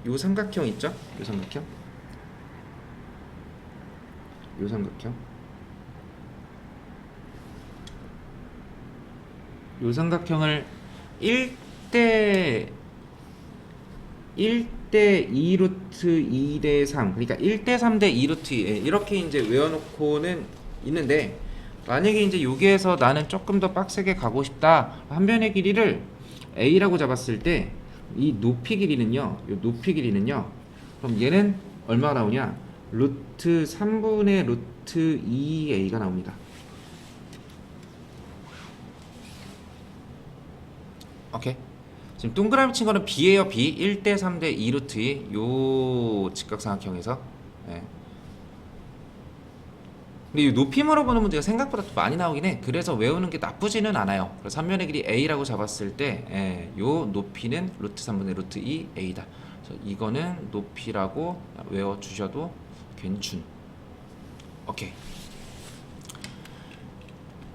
요 삼각형 있죠? 요 삼각형. 요 삼각형을 1대 2루트 2대 3, 그러니까 1대 3대 2루트 2 이렇게 이제 외워놓고는 있는데, 만약에 이제 여기에서 나는 조금 더 빡세게 가고 싶다, 한 변의 길이를 a라고 잡았을 때 이 높이 길이는요, 그럼 얘는 얼마가 나오냐? 루트 3분의 루트 2a가 나옵니다. 오케이. 지금 동그라미 친 거는 b예요. b. 1대 3대 2루트 2. 요 직각삼각형에서. 예. 근데 이 높이 물어보는 문제가 생각보다 또 많이 나오긴 해. 그래서 외우는 게 나쁘지는 않아요. 그래서 삼변의 길이 a라고 잡았을 때, 요 높이는 루트 3분의 루트 2 a다. 그래서 이거는 높이라고 외워 주셔도 괜춘. 오케이.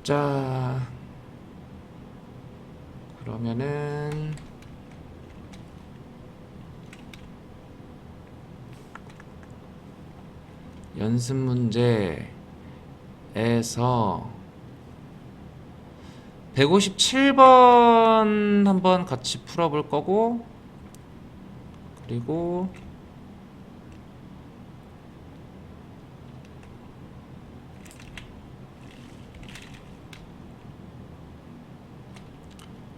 자, 그러면은 연습 문제에서 157번 한번 같이 풀어볼 거고, 그리고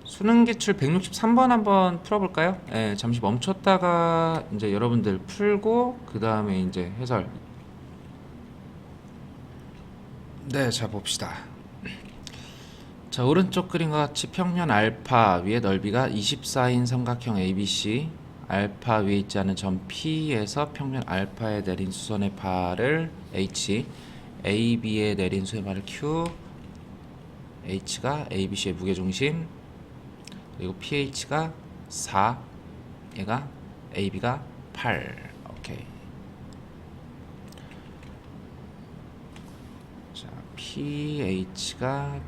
수능 기출 163번 한번 풀어볼까요? 예, 잠시 멈췄다가 이제 여러분들 풀고 그 다음에 이제 해설. 네, 자 봅시다. 자, 오른쪽 그림과 같이 평면 알파 위에 넓이가 24인 삼각형 ABC, 알파 위에 있지 않은 점 P에서 평면 알파에 내린 수선의 발을 H, AB에 내린 수선의 발을 Q, H가 ABC의 무게중심, 그리고 pH가 4, 얘가 AB가 8. 오케이. 자, pH가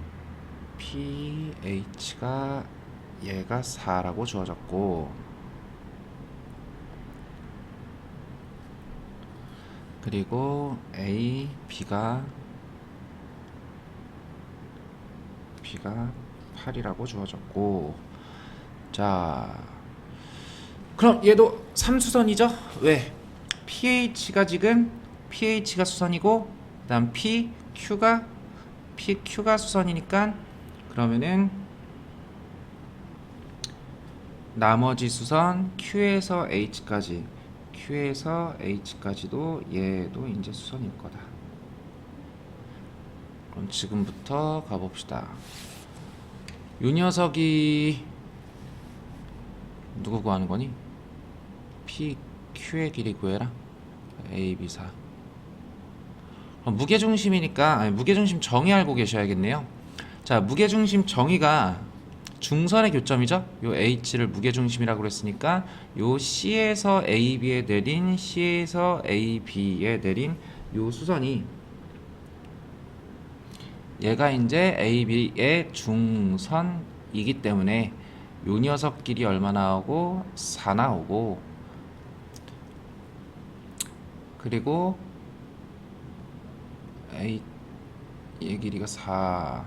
얘가 4라고 주어졌고, 그리고 B가 8이라고 주어졌고, 자, 그럼 얘도 3수선이죠? 왜? pH가 수선이고, 그 다음 PQ가 수선이니까, 그러면은 나머지 수선 Q에서 H까지도 얘도 이제 수선일 거다. 그럼 지금부터 가봅시다. 요 녀석이 누구 구하는 거니? PQ의 길이 구해라. AB4. 무게중심이니까, 무게중심 정의 알고 계셔야겠네요. 자, 무게중심 정의가 중선의 교점이죠. 요 H를 무게중심이라고 그랬으니까 요 C에서 AB에 내린 요 수선이, 얘가 이제 AB의 중선이기 때문에 요 녀석끼리 얼마 나오고? 4 나오고, 그리고 얘 길이가 4.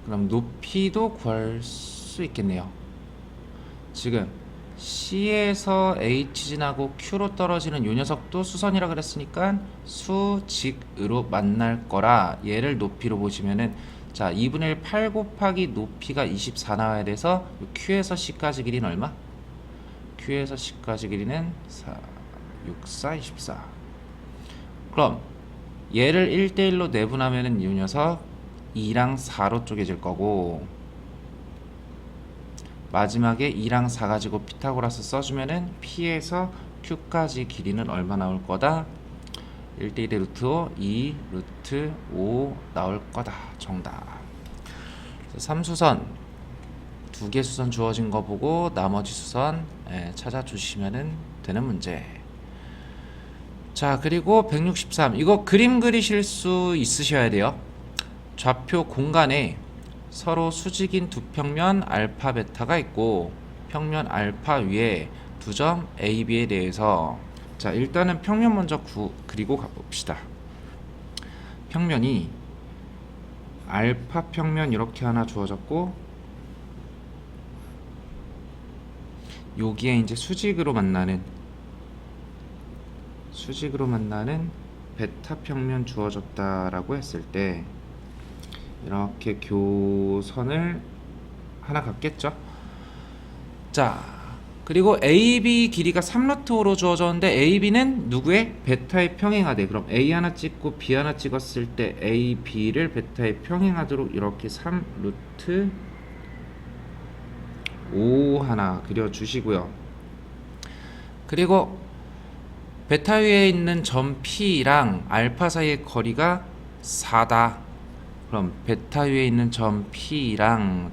그럼 높이도 구할 수 있겠네요. 지금 C에서 H 지나고 Q로 떨어지는 요 녀석도 수선이라 그랬으니까 수직으로 만날 거라, 얘를 높이로 보시면은, 자, 2분의 1 8 곱하기 높이가 24 나와야 돼서 Q에서 C까지 길이는 얼마? Q에서 C까지 길이는 4, 6, 4, 24. 그럼 얘를 1대1로 내분하면은 이 녀석 2랑 4로 쪼개질 거고, 마지막에 2랑 4 가지고 피타고라스 써주면은 P에서 q까지 길이는 얼마 나올 거다? 1대1의 루트 5, 2 루트 5 나올 거다. 정답. 3수선 2개 수선 주어진 거 보고 나머지 수선 찾아주시면 되는 문제. 자, 그리고 163 이거 그림 그리실 수 있으셔야 돼요. 좌표 공간에 서로 수직인 두 평면 알파 베타가 있고 평면 알파 위에 두 점 A, B에 대해서 자, 일단은 평면 먼저 그리고 가봅시다. 평면이 알파 평면 이렇게 하나 주어졌고 여기에 이제 수직으로 만나는 베타 평면 주어졌다라고 했을 때 이렇게 교선을 하나 갖겠죠. 자, 그리고 AB 길이가 3루트5로 주어졌는데 AB는 누구의? 베타의 평행하대. 그럼 A 하나 찍고 B 하나 찍었을 때 AB를 베타의 평행하도록 이렇게 3루트 5 하나 그려주시고요. 그리고 베타 위에 있는 점 P랑 알파 사이의 거리가 4다. 그럼 베타 위에 있는 점 P랑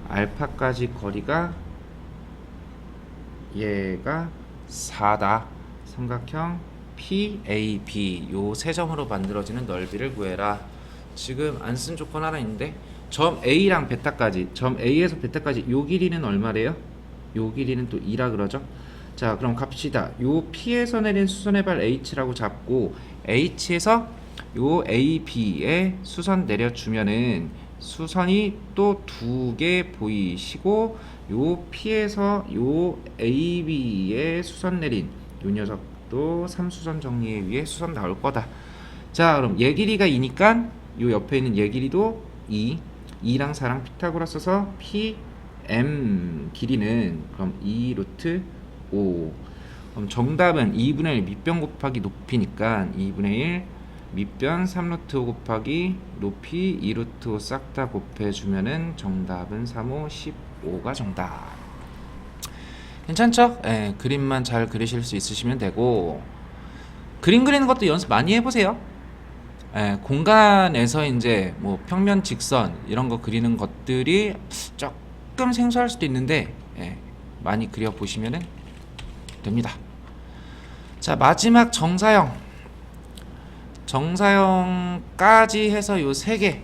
알파까지 거리가 얘가 4다. 삼각형 PAB 요 세 점으로 만들어지는 넓이를 구해라. 지금 안 쓴 조건 하나 있는데 점 A랑 베타까지 점 A에서 베타까지 요 길이는 얼마래요? 요 길이는 또 2라 그러죠. 자, 그럼 갑시다. 요 P에서 내린 수선의 발 H라고 잡고 H에서 요 AB에 수선 내려주면은 수선이 또 2개 보이시고 요 P에서 요 AB에 수선 내린 요 녀석도 3수선 정리에 의해 수선 나올 거다. 자, 그럼 얘 길이가 2니까 요 옆에 있는 얘 길이도 2랑 4랑 피타고라 써서 PM 길이는 그럼 2 루트 5. 그럼 정답은 2분의 1 밑변 곱하기 높이니까 2분의 1 밑변 3루트 5 곱하기 높이 2루트 5 싹 다 곱해주면은 정답은 3, 5, 15가 정답. 괜찮죠? 그림만 잘 그리실 수 있으시면 되고 그림 그리는 것도 연습 많이 해보세요. 공간에서 이제 뭐 평면 직선 이런 거 그리는 것들이 조금 생소할 수도 있는데 많이 그려보시면 됩니다. 자, 마지막 정사형까지 해서 요 3개.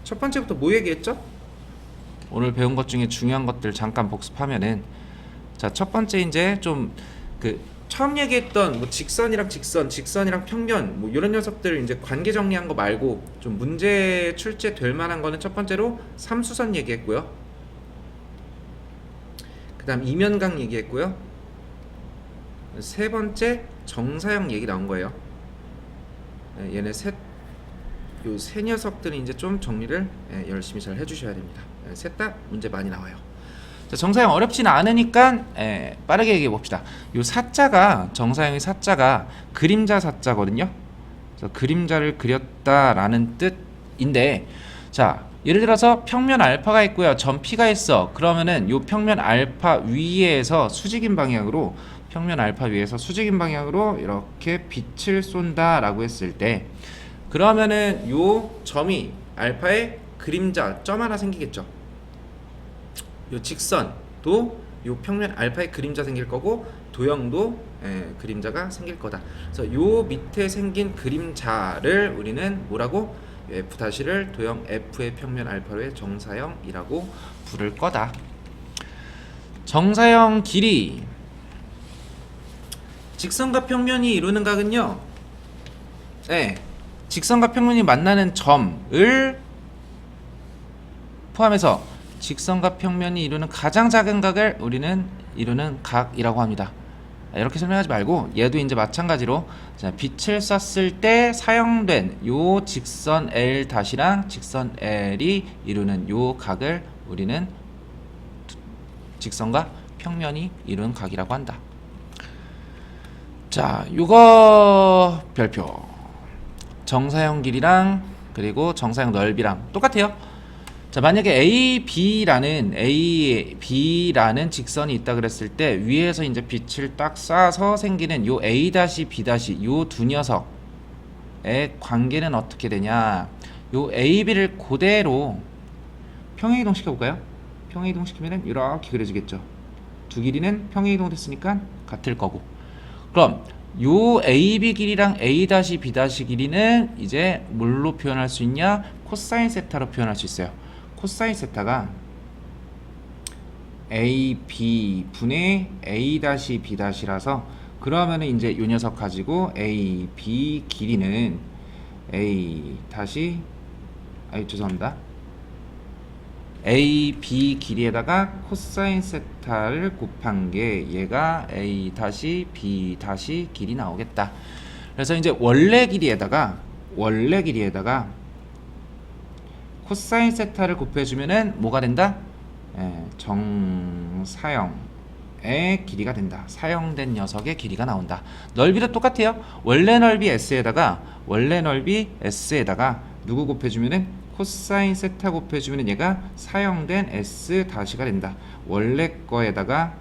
첫 번째부터 뭐 얘기했죠? 오늘 배운 것 중에 중요한 것들 잠깐 복습하면은 자, 첫 번째 이제 좀 처음 얘기했던 뭐 직선이랑 평면 뭐 이런 녀석들 이제 관계 정리한 거 말고 좀 문제 출제될 만한 거는 첫 번째로 3수선 얘기했고요. 그다음 이면각 얘기했고요. 세 번째 정사형 얘기 나온 거예요. 얘네 요 세 녀석들은 이제 좀 정리를 열심히 잘 해주셔야 됩니다. 셋 다 문제 많이 나와요. 자, 정사형 어렵지는 않으니까 빠르게 얘기해 봅시다. 요 사자가 정사형의 사자가 그림자 사자거든요. 그래서 그림자를 그렸다라는 뜻인데, 자, 예를 들어서 평면 알파가 있고요, 점 P가 있어. 그러면은 요 평면 알파 위에서 수직인 방향으로 이렇게 빛을 쏜다라고 했을 때, 그러면은 요 점이 알파의 그림자 점 하나 생기겠죠. 요 직선도 요 평면 알파의 그림자 생길 거고 도형도 그림자가 생길 거다. 그래서 요 밑에 생긴 그림자를 우리는 뭐라고? F''를 도형 F의 평면 알파로의 정사형이라고 부를 거다. 정사형 길이 직선과 평면이 이루는 각은요, 직선과 평면이 만나는 점을 포함해서 직선과 평면이 이루는 가장 작은 각을 우리는 이루는 각이라고 합니다. 이렇게 설명하지 말고 얘도 이제 마찬가지로 빛을 쐈을 때 사용된 요 직선 L 다시랑 직선 L이 이루는 요 각을 우리는 직선과 평면이 이루는 각이라고 한다. 자, 요거 별표 정사형 길이랑 그리고 정사형 넓이랑 똑같아요. 자, 만약에 AB라는 직선이 있다 그랬을 때 위에서 이제 빛을 딱 쏴서 생기는 요 A-B' 요 두 녀석의 관계는 어떻게 되냐? 요 AB를 그대로 평행이동 시켜볼까요? 평행이동 시키면은 이렇게 그려지겠죠. 두 길이는 평행이동 됐으니까 같을 거고. 그럼 요 AB 길이랑 A-B' 길이는 이제 뭘로 표현할 수 있냐? 코사인 세타로 표현할 수 있어요. 코사인 세타가 AB 분의 A-B'라서 그러면은 이제 요 녀석 가지고 AB 길이는 죄송합니다. AB 길이에다가 코사인 세타를 곱한 게 얘가 A-B' 길이 나오겠다. 그래서 이제 원래 길이에다가 코사인 세타를 곱해주면은 뭐가 된다? 정사형의 길이가 된다. 사형된 녀석의 길이가 나온다. 넓이도 똑같아요. 원래 넓이 S에다가 누구 곱해주면은 코사인 세타 곱해주면은 얘가 사형된 S 다시가 된다. 원래 거에다가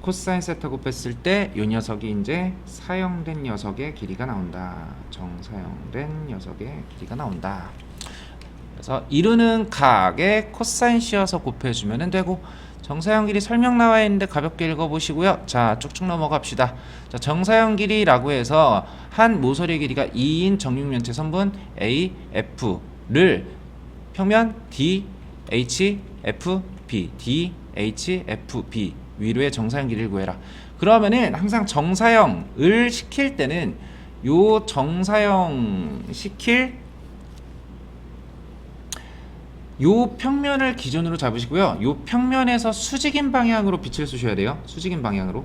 코사인 세타 곱했을 때 이 녀석이 이제 사형된 녀석의 길이가 나온다. 정사형된 녀석의 길이가 나온다. 그래서 이루는 각에 코사인 씌어서 곱해주면 되고, 정사형 길이 설명 나와 있는데 가볍게 읽어보시고요. 자, 쭉쭉 넘어갑시다. 자, 정사형 길이라고 해서 한 모서리 길이가 2인 정육면체 선분 AF를 평면 DHFB 위로의 정사형 길이를 구해라. 그러면은 항상 정사형을 시킬 때는 요 정사형 시킬 요 평면을 기준으로 잡으시고요. 요 평면에서 수직인 방향으로 빛을 쏘셔야 돼요. 수직인 방향으로.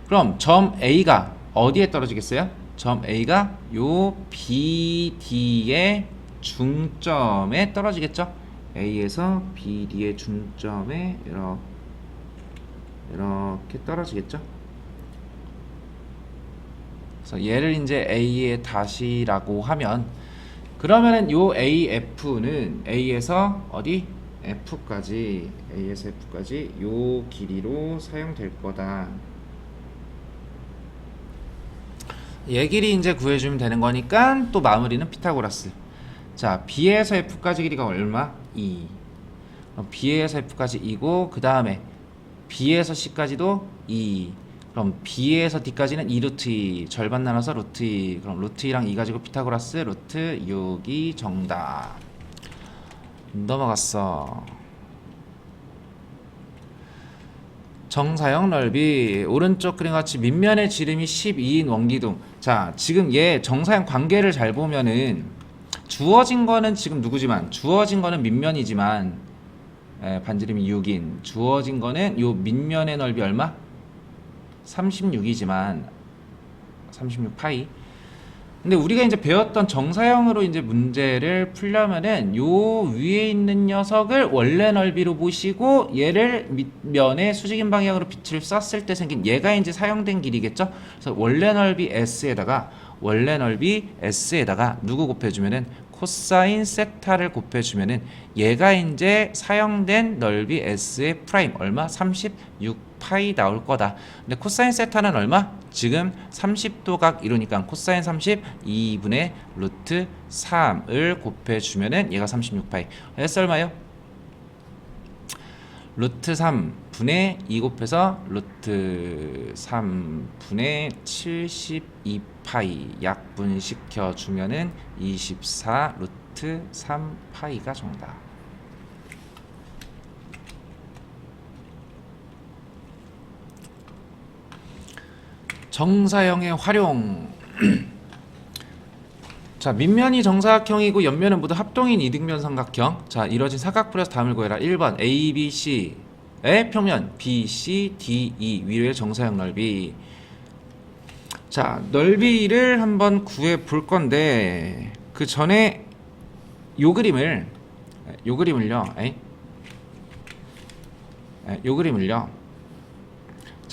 그럼 점 A가 어디에 떨어지겠어요? 점 A가 요 BD의 중점에 떨어지겠죠. A에서 BD의 중점에 이렇게 떨어지겠죠. 그래서 얘를 이제 A의 다시라고 하면, 그러면은 요 AF는 A에서 어디? A에서 F까지 요 길이로 사용될 거다. 얘 길이 이제 구해주면 되는 거니까 또 마무리는 피타고라스. 자, B에서 F까지 길이가 얼마? 2. B에서 F까지 2고, 그 다음에 B에서 C까지도 2. 그럼 B에서 D까지는 2루트 2. 절반 나눠서 루트 2. 그럼 루트 2랑 2 가지고 피타고라스 루트 6이 정답. 넘어갔어. 정사형 넓이 오른쪽 그림 같이 밑면의 지름이 12인 원기둥. 자, 지금 얘 정사형 관계를 잘 보면은 주어진 거는 지금 누구지만, 주어진 거는 밑면이지만 반지름이 6인, 주어진 거는 요 밑면의 넓이 얼마? 36이지만 36 파이. 근데 우리가 이제 배웠던 정사형으로 이제 문제를 풀려면은 요 위에 있는 녀석을 원래 넓이로 보시고 얘를 밑면에 수직인 방향으로 빛을 쐈을 때 생긴 얘가 이제 사용된 길이겠죠. 그래서 원래 넓이 S에다가 누구 곱해주면은 코사인 세타를 곱해주면은 얘가 이제 사용된 넓이 S의 프라임 얼마? 36 파이 나올 거다. 근데 코사인 세타는 얼마? 지금 30도 각 이루니까 코사인 30 2분의 루트 3을 곱해주면은 얘가 36파이. S 얼마요? 루트 3분의 2 곱해서 루트 3분의 72파이 약분시켜 주면은 24 루트 3파이가 정답. 정사형의 활용. 자, 밑면이 정사각형이고 옆면은 모두 합동인 이등변 삼각형. 자, 이뤄진 사각뿔에서 답을 구해라. 1번 ABC의 평면 BC, DE 위로의 정사형 넓이. 자, 넓이를 한번 구해 볼 건데 그 전에 요 그림을요.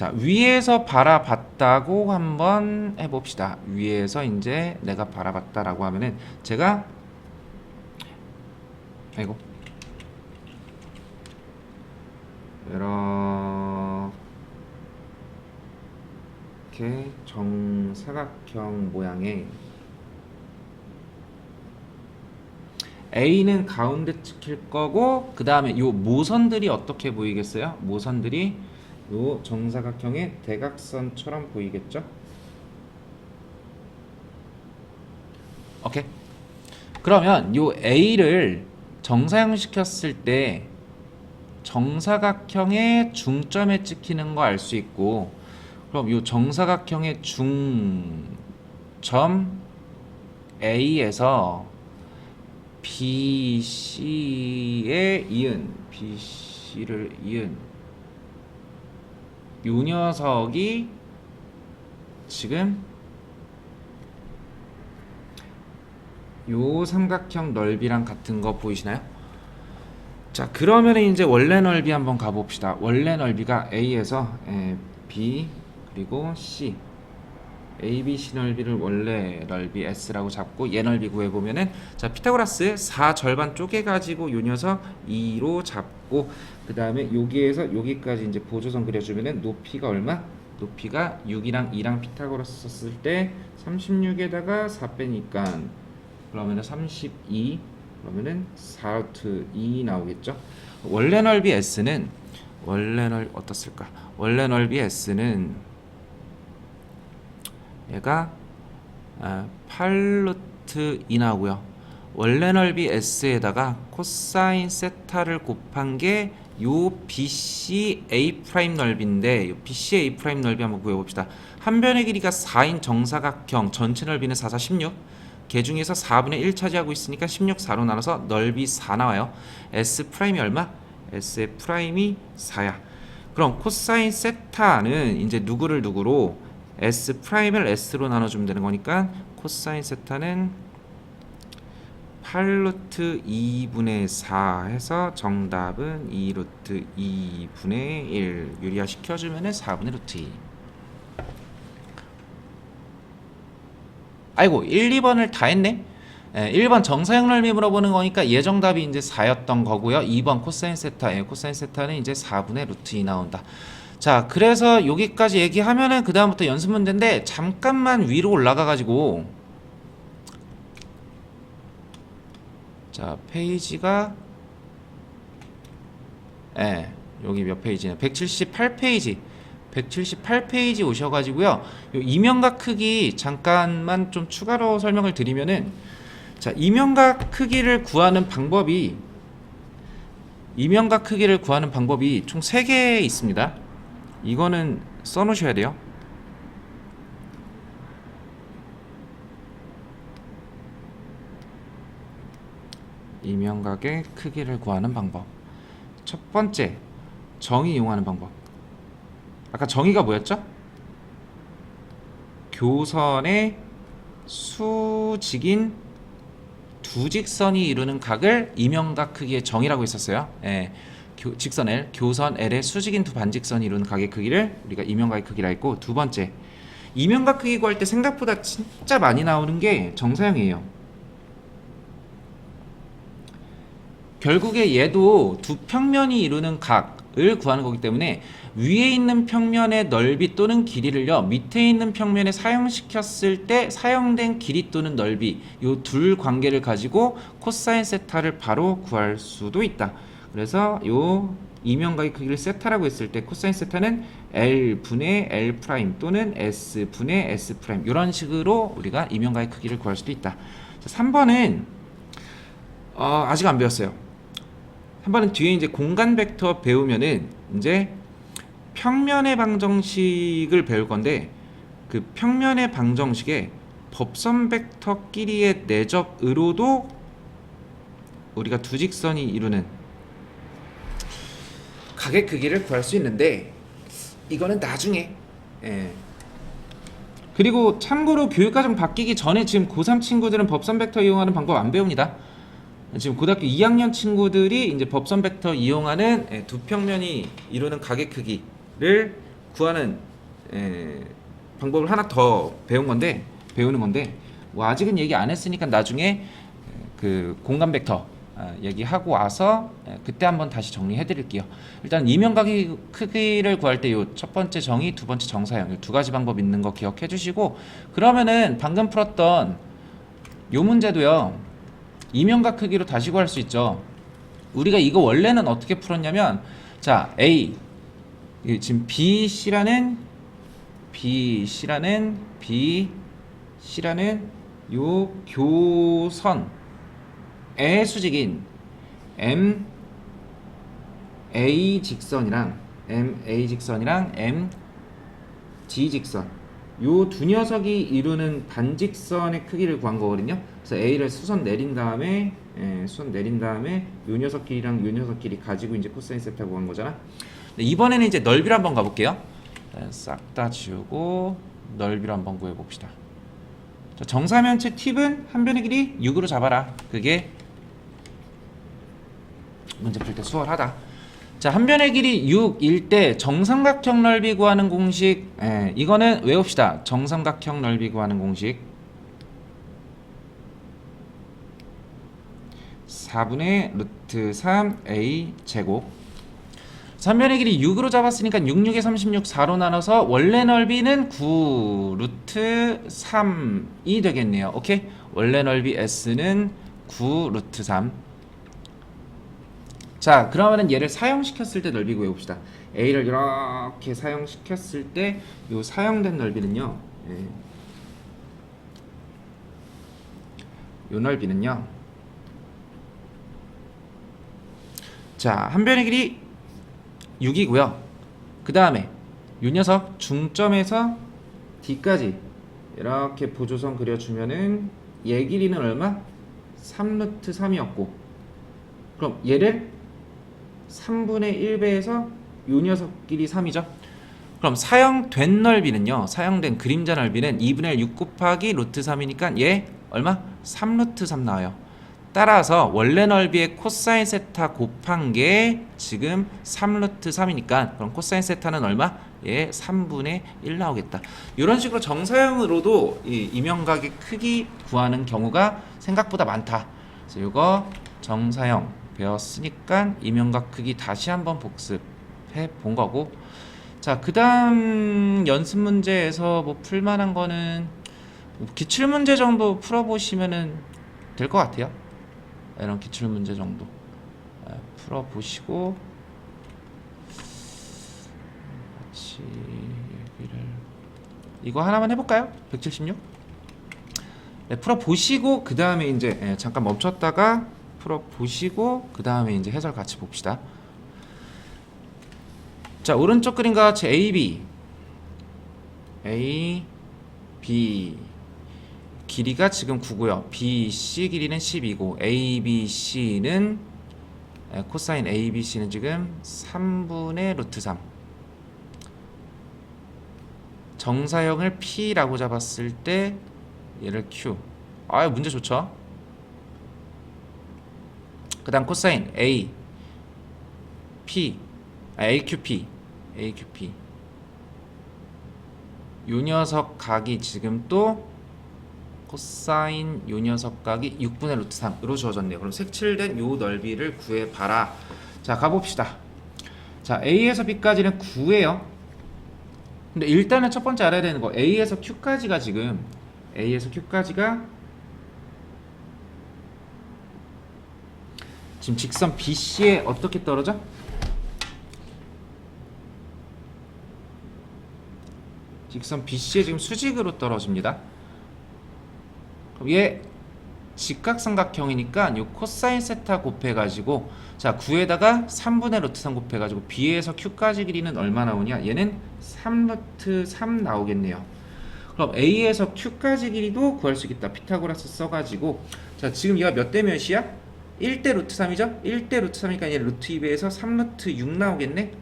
자, 위에서 바라봤다고 한번 해봅시다. 위에서 이제 내가 바라봤다라고 하면은 제가 아이고 이렇게 정사각형 모양의 A는 가운데 찍힐 거고 그 다음에 요 모선들이 어떻게 보이겠어요? 모선들이 요 정사각형의 대각선처럼 보이겠죠? 오케이. 그러면 요 A를 정사형 시켰을 때 정사각형의 중점에 찍히는 거 알 수 있고, 그럼 요 정사각형의 중점 A에서 BC에 이은 BC를 이은 요 녀석이 지금 요 삼각형 넓이랑 같은 거 보이시나요? 자, 그러면 이제 원래 넓이 한번 가봅시다. 원래 넓이가 A에서 B 그리고 C ABC 넓이를 원래 넓이 S라고 잡고 얘 넓이 구해보면은, 자, 피타고라스 4 절반 쪼개가지고 요 녀석 2로 잡고 그 다음에 여기에서 여기까지 이제 보조선 그려주면은 높이가 얼마? 높이가 6이랑 2랑 피타고라스 썼을 때 36에다가 4 빼니까 그러면은 32, 그러면은 4루트 2 나오겠죠. 원래 넓이 S는 원래 넓이 어떻을까? 원래 넓이 S는 얘가 8루트 2 나오고요. 원래 넓이 S에다가 코사인 세타를 곱한 게 요 BC A' 넓이인데, 요 BC A' 넓이 한번 구해봅시다. 한 변의 길이가 4인 정사각형 전체 넓이는 4, 4, 16. 개 중에서 4분의 1 차지하고 있으니까 16, 4로 나눠서 넓이 4 나와요. S''이 얼마? S의 프라임이 4야. 그럼 코사인 세타는 이제 누구로 S'을 S로 나눠주면 되는 거니까 코사인 세타는 8루트 2분의 4 해서 정답은 2루트 2분의 1 유리화 시켜주면 4분의 루트 2. 아이고 1, 2번을 다 했네. 1번 정사형 넓이 물어보는 거니까 예정답이 이제 4였던 거고요. 2번 코사인 세타, 코사인 세타는 이제 4분의 루트 2 나온다. 자, 그래서 여기까지 얘기하면은 그 다음부터 연습 문제인데, 잠깐만 위로 올라가 가지고, 자, 페이지가 여기 몇 페이지냐? 178페이지. 178페이지 오셔가지고요. 요 이면각 크기 잠깐만 좀 추가로 설명을 드리면은, 자, 이면각 크기를 구하는 방법이 총 3개 있습니다. 이거는 써놓으셔야 돼요. 이면각의 크기를 구하는 방법. 첫 번째, 정의 이용하는 방법. 아까 정의가 뭐였죠? 교선의 수직인 두 직선이 이루는 각을 이면각 크기의 정의라고 했었어요. 직선 L, 교선 L의 수직인 두 반직선이 이루는 각의 크기를 우리가 이면각의 크기라 했고, 두 번째, 이면각 크기 구할 때 생각보다 진짜 많이 나오는 게 정사형이에요. 결국에 얘도 두 평면이 이루는 각을 구하는 거기 때문에 위에 있는 평면의 넓이 또는 길이를요, 밑에 있는 평면에 사용시켰을 때 사용된 길이 또는 넓이, 요 둘 관계를 가지고 코사인 세타를 바로 구할 수도 있다. 그래서 요 이면각의 크기를 세타라고 했을 때 코사인 세타는 L분의 L' 또는 S분의 S' 이런 식으로 우리가 이면각의 크기를 구할 수도 있다. 3번은 아직 안 배웠어요. 3번은 뒤에 이제 공간 벡터 배우면은 이제 평면의 방정식을 배울 건데, 그 평면의 방정식에 법선 벡터끼리의 내적으로도 우리가 두 직선이 이루는 각의 크기를 구할 수 있는데, 이거는 나중에. 그리고 참고로 교육과정 바뀌기 전에 지금 고3 친구들은 법선 벡터 이용하는 방법 안 배웁니다. 지금 고등학교 2학년 친구들이 이제 법선 벡터 이용하는 두 평면이 이루는 각의 크기를 구하는 방법을 하나 더 배우는 건데 뭐 아직은 얘기 안 했으니까 나중에 그 공간 벡터 얘기하고 와서 그때 한번 다시 정리해 드릴게요. 일단 이면각의 크기를 구할 때 요 첫 번째 정의, 두 번째 정사형 두 가지 방법 있는 거 기억해 주시고, 그러면은 방금 풀었던 요 문제도요 이면각 크기로 다시 구할 수 있죠. 우리가 이거 원래는 어떻게 풀었냐면, 자 A 지금 BC라는 요 교선의 수직인 MA 직선이랑 MG 직선 요 두 녀석이 이루는 반직선의 크기를 구한 거거든요. 그래서 A를 수선 내린 다음에 요 녀석끼리랑 요 녀석끼리 가지고 이제 코사인 세타 구한 거잖아. 이번에는 이제 넓이를 한번 가볼게요. 싹 다 지우고 넓이를 한번 구해봅시다. 자, 정사면체 팁은 한 변의 길이 6으로 잡아라. 그게 문제 풀 때 수월하다. 자, 한 변의 길이 6일 때 정삼각형 넓이 구하는 공식, 이거는 외웁시다. 정삼각형 넓이 구하는 공식 4분의 루트 3a 제곱. 3변의 길이 6으로 잡았으니까 6, 6에 36, 4로 나눠서 원래 넓이는 9 루트 3이 되겠네요. 오케이? 원래 넓이 S는 9 루트 3. 자, 그러면은 얘를 사용시켰을 때 넓이 구해봅시다. A를 이렇게 사용시켰을 때 요 사용된 넓이는요, 요 넓이는요, 자, 한 변의 길이 6이고요. 그 다음에 요 녀석 중점에서 D까지 이렇게 보조선 그려주면은 얘 길이는 얼마? 3 루트 3이었고, 그럼 얘를 3분의 1배에서 요 녀석 길이 3이죠. 그럼 사용된 넓이는요, 사용된 그림자 넓이는 2분의 6 곱하기 루트 3이니까 얘 얼마? 3 루트 3 나와요. 따라서 원래 넓이의 코사인 세타 곱한 게 지금 3 루트 3이니까 그럼 코사인 세타는 얼마? 예, 3분의 1 나오겠다. 이런 식으로 정사형으로도 이 이면각의 크기 구하는 경우가 생각보다 많다. 그래서 이거 정사형 배웠으니까 이면각 크기 다시 한번 복습해 본 거고, 자, 그 다음 연습 문제에서 뭐 풀만한 거는 기출 문제 정도 풀어보시면은 될 것 같아요. 이런 기출 문제 정도 풀어보시고 같이 얘기를 이거 하나만 해볼까요? 176 풀어보시고 그 다음에 이제 잠깐 멈췄다가 풀어보시고 그 다음에 이제 해설 같이 봅시다. 자, 오른쪽 그림과 같이 A, B 길이가 지금 9고요. BC 길이는 10이고 ABC는 코사인 ABC는 지금 3분의 루트 3. 정사형을 P라고 잡았을 때 얘를 Q. 아, 문제 좋죠? 그 다음 코사인 A, P, AQP 요 녀석 각이 지금 또 코사인 요 녀석 각이 6분의 루트 3으로 주어졌네요. 그럼 색칠된 요 넓이를 구해봐라. 자, 가봅시다. 자, A에서 B까지는 9예요. 근데 일단은 첫 번째 알아야 되는 거, A에서 Q까지가 지금 직선 BC에 어떻게 떨어져? 직선 BC에 지금 수직으로 떨어집니다. 그럼 얘 직각삼각형이니까 요 코사인 세타 곱해가지고, 자, 9에다가 3분의 루트 3 곱해가지고 B에서 Q까지 길이는 얼마 나오냐? 얘는 3 루트 3 나오겠네요. 그럼 A에서 Q까지 길이도 구할 수 있겠다. 피타고라스 써가지고, 자, 지금 얘가 몇 대 몇이야? 1대 루트 3이죠? 1대 루트 3이니까 얘 루트 2배에서 3 루트 6 나오겠네?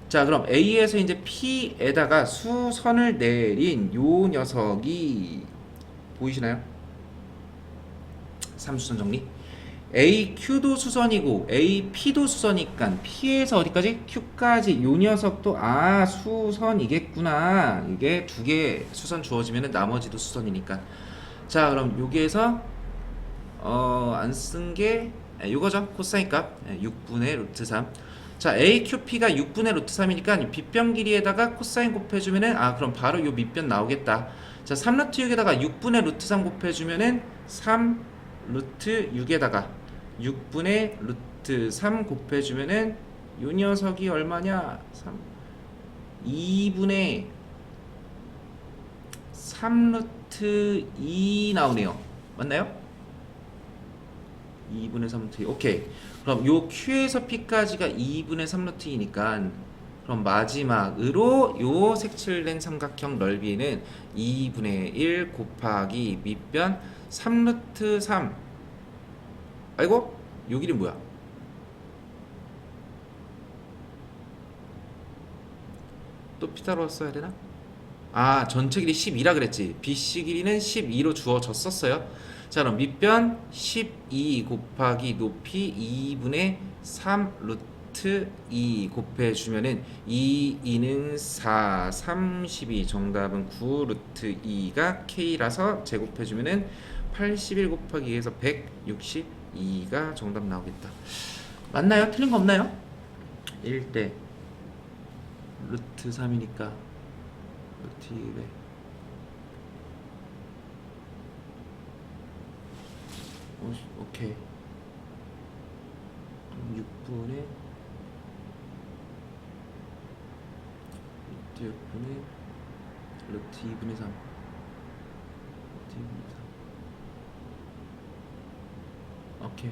자, 그럼 A에서 이제 P에다가 수선을 내린 요 녀석이 보이시나요? 삼수선 정리. AQ도 수선이고 AP도 수선이니까 P에서 어디까지? Q까지 요 녀석도 수선이겠구나. 이게 두 개 수선 주어지면 나머지도 수선이니까. 자, 그럼 여기에서 안 쓴 게 요거죠. 코사인 값 6분의 루트 3. 자, AQP가 6분의 루트 3이니까 빗변 길이에다가 코사인 곱해주면은 그럼 바로 요 밑변 나오겠다. 자, 3루트 6에다가 6분의 루트 3 곱해주면은 3 루트 6에다가 6분의 루트 3 곱해주면은 요 녀석이 얼마냐? 2분의 3 루트 2 나오네요. 맞나요? 2분의 3 루트 2. 오케이. 그럼 요 Q에서 P까지가 2분의 3 루트 2니까 그럼 마지막으로 요 색칠된 삼각형 넓이는 2분의 1 곱하기 밑변 3 루트 3. 아이고, 요 길이 뭐야? 또 피타고라스 써야 되나? 전체 길이 12라 그랬지. BC 길이는 12로 주어졌었어요. 자, 그럼 밑변 12 곱하기 높이 2분의 3 루트 2 곱해주면은 2는 4, 32. 정답은 9 루트 2가 K라서 제곱해주면은 81 곱하기 2에서 162가 정답 나오겠다. 맞나요? 틀린 거 없나요? 1대 루트 3이니까 루트 2배 오케이. 그럼 6분의 루트 6분의 루트 2분의 3 루트 2분의 3 오케이.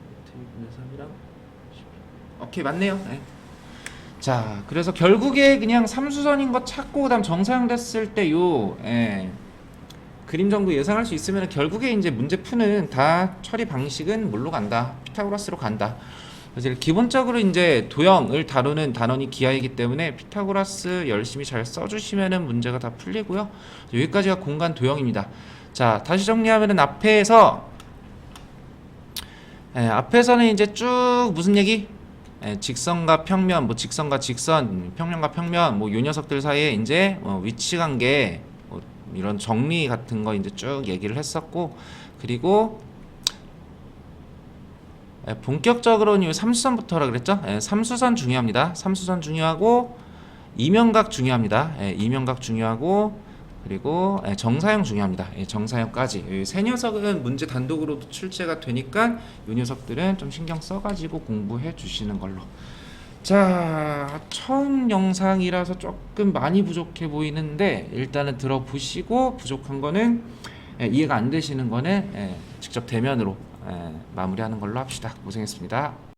루트 2분의 3이랑 12. 오케이, 맞네요. 네. 자, 그래서 결국에 그냥 삼수선인 거 찾고 그다음 정사형 됐을 때 그림 정도 예상할 수 있으면 결국에 이제 문제 푸는 다 처리 방식은 뭘로 간다? 피타고라스로 간다. 그래서 기본적으로 이제 도형을 다루는 단원이 기하이기 때문에 피타고라스 열심히 잘 써주시면은 문제가 다 풀리고요. 여기까지가 공간 도형입니다. 자, 다시 정리하면은 앞에서는 이제 쭉 무슨 얘기? 직선과 평면, 뭐 직선과 직선, 평면과 평면, 뭐 요 녀석들 사이에 이제 위치 관계, 이런 정리 같은 거 이제 쭉 얘기를 했었고, 그리고 본격적으로는 이 삼수선부터라 그랬죠. 삼수선 중요합니다. 삼수선 중요하고 이면각 중요합니다. 이면각 중요하고 그리고 정사형 중요합니다. 정사형까지 이 세 녀석은 문제 단독으로도 출제가 되니까 이 녀석들은 좀 신경 써가지고 공부해 주시는 걸로. 자, 처음 영상이라서 조금 많이 부족해 보이는데 일단은 들어보시고 부족한 거는 이해가 안 되시는 거는 직접 대면으로 마무리하는 걸로 합시다. 고생했습니다.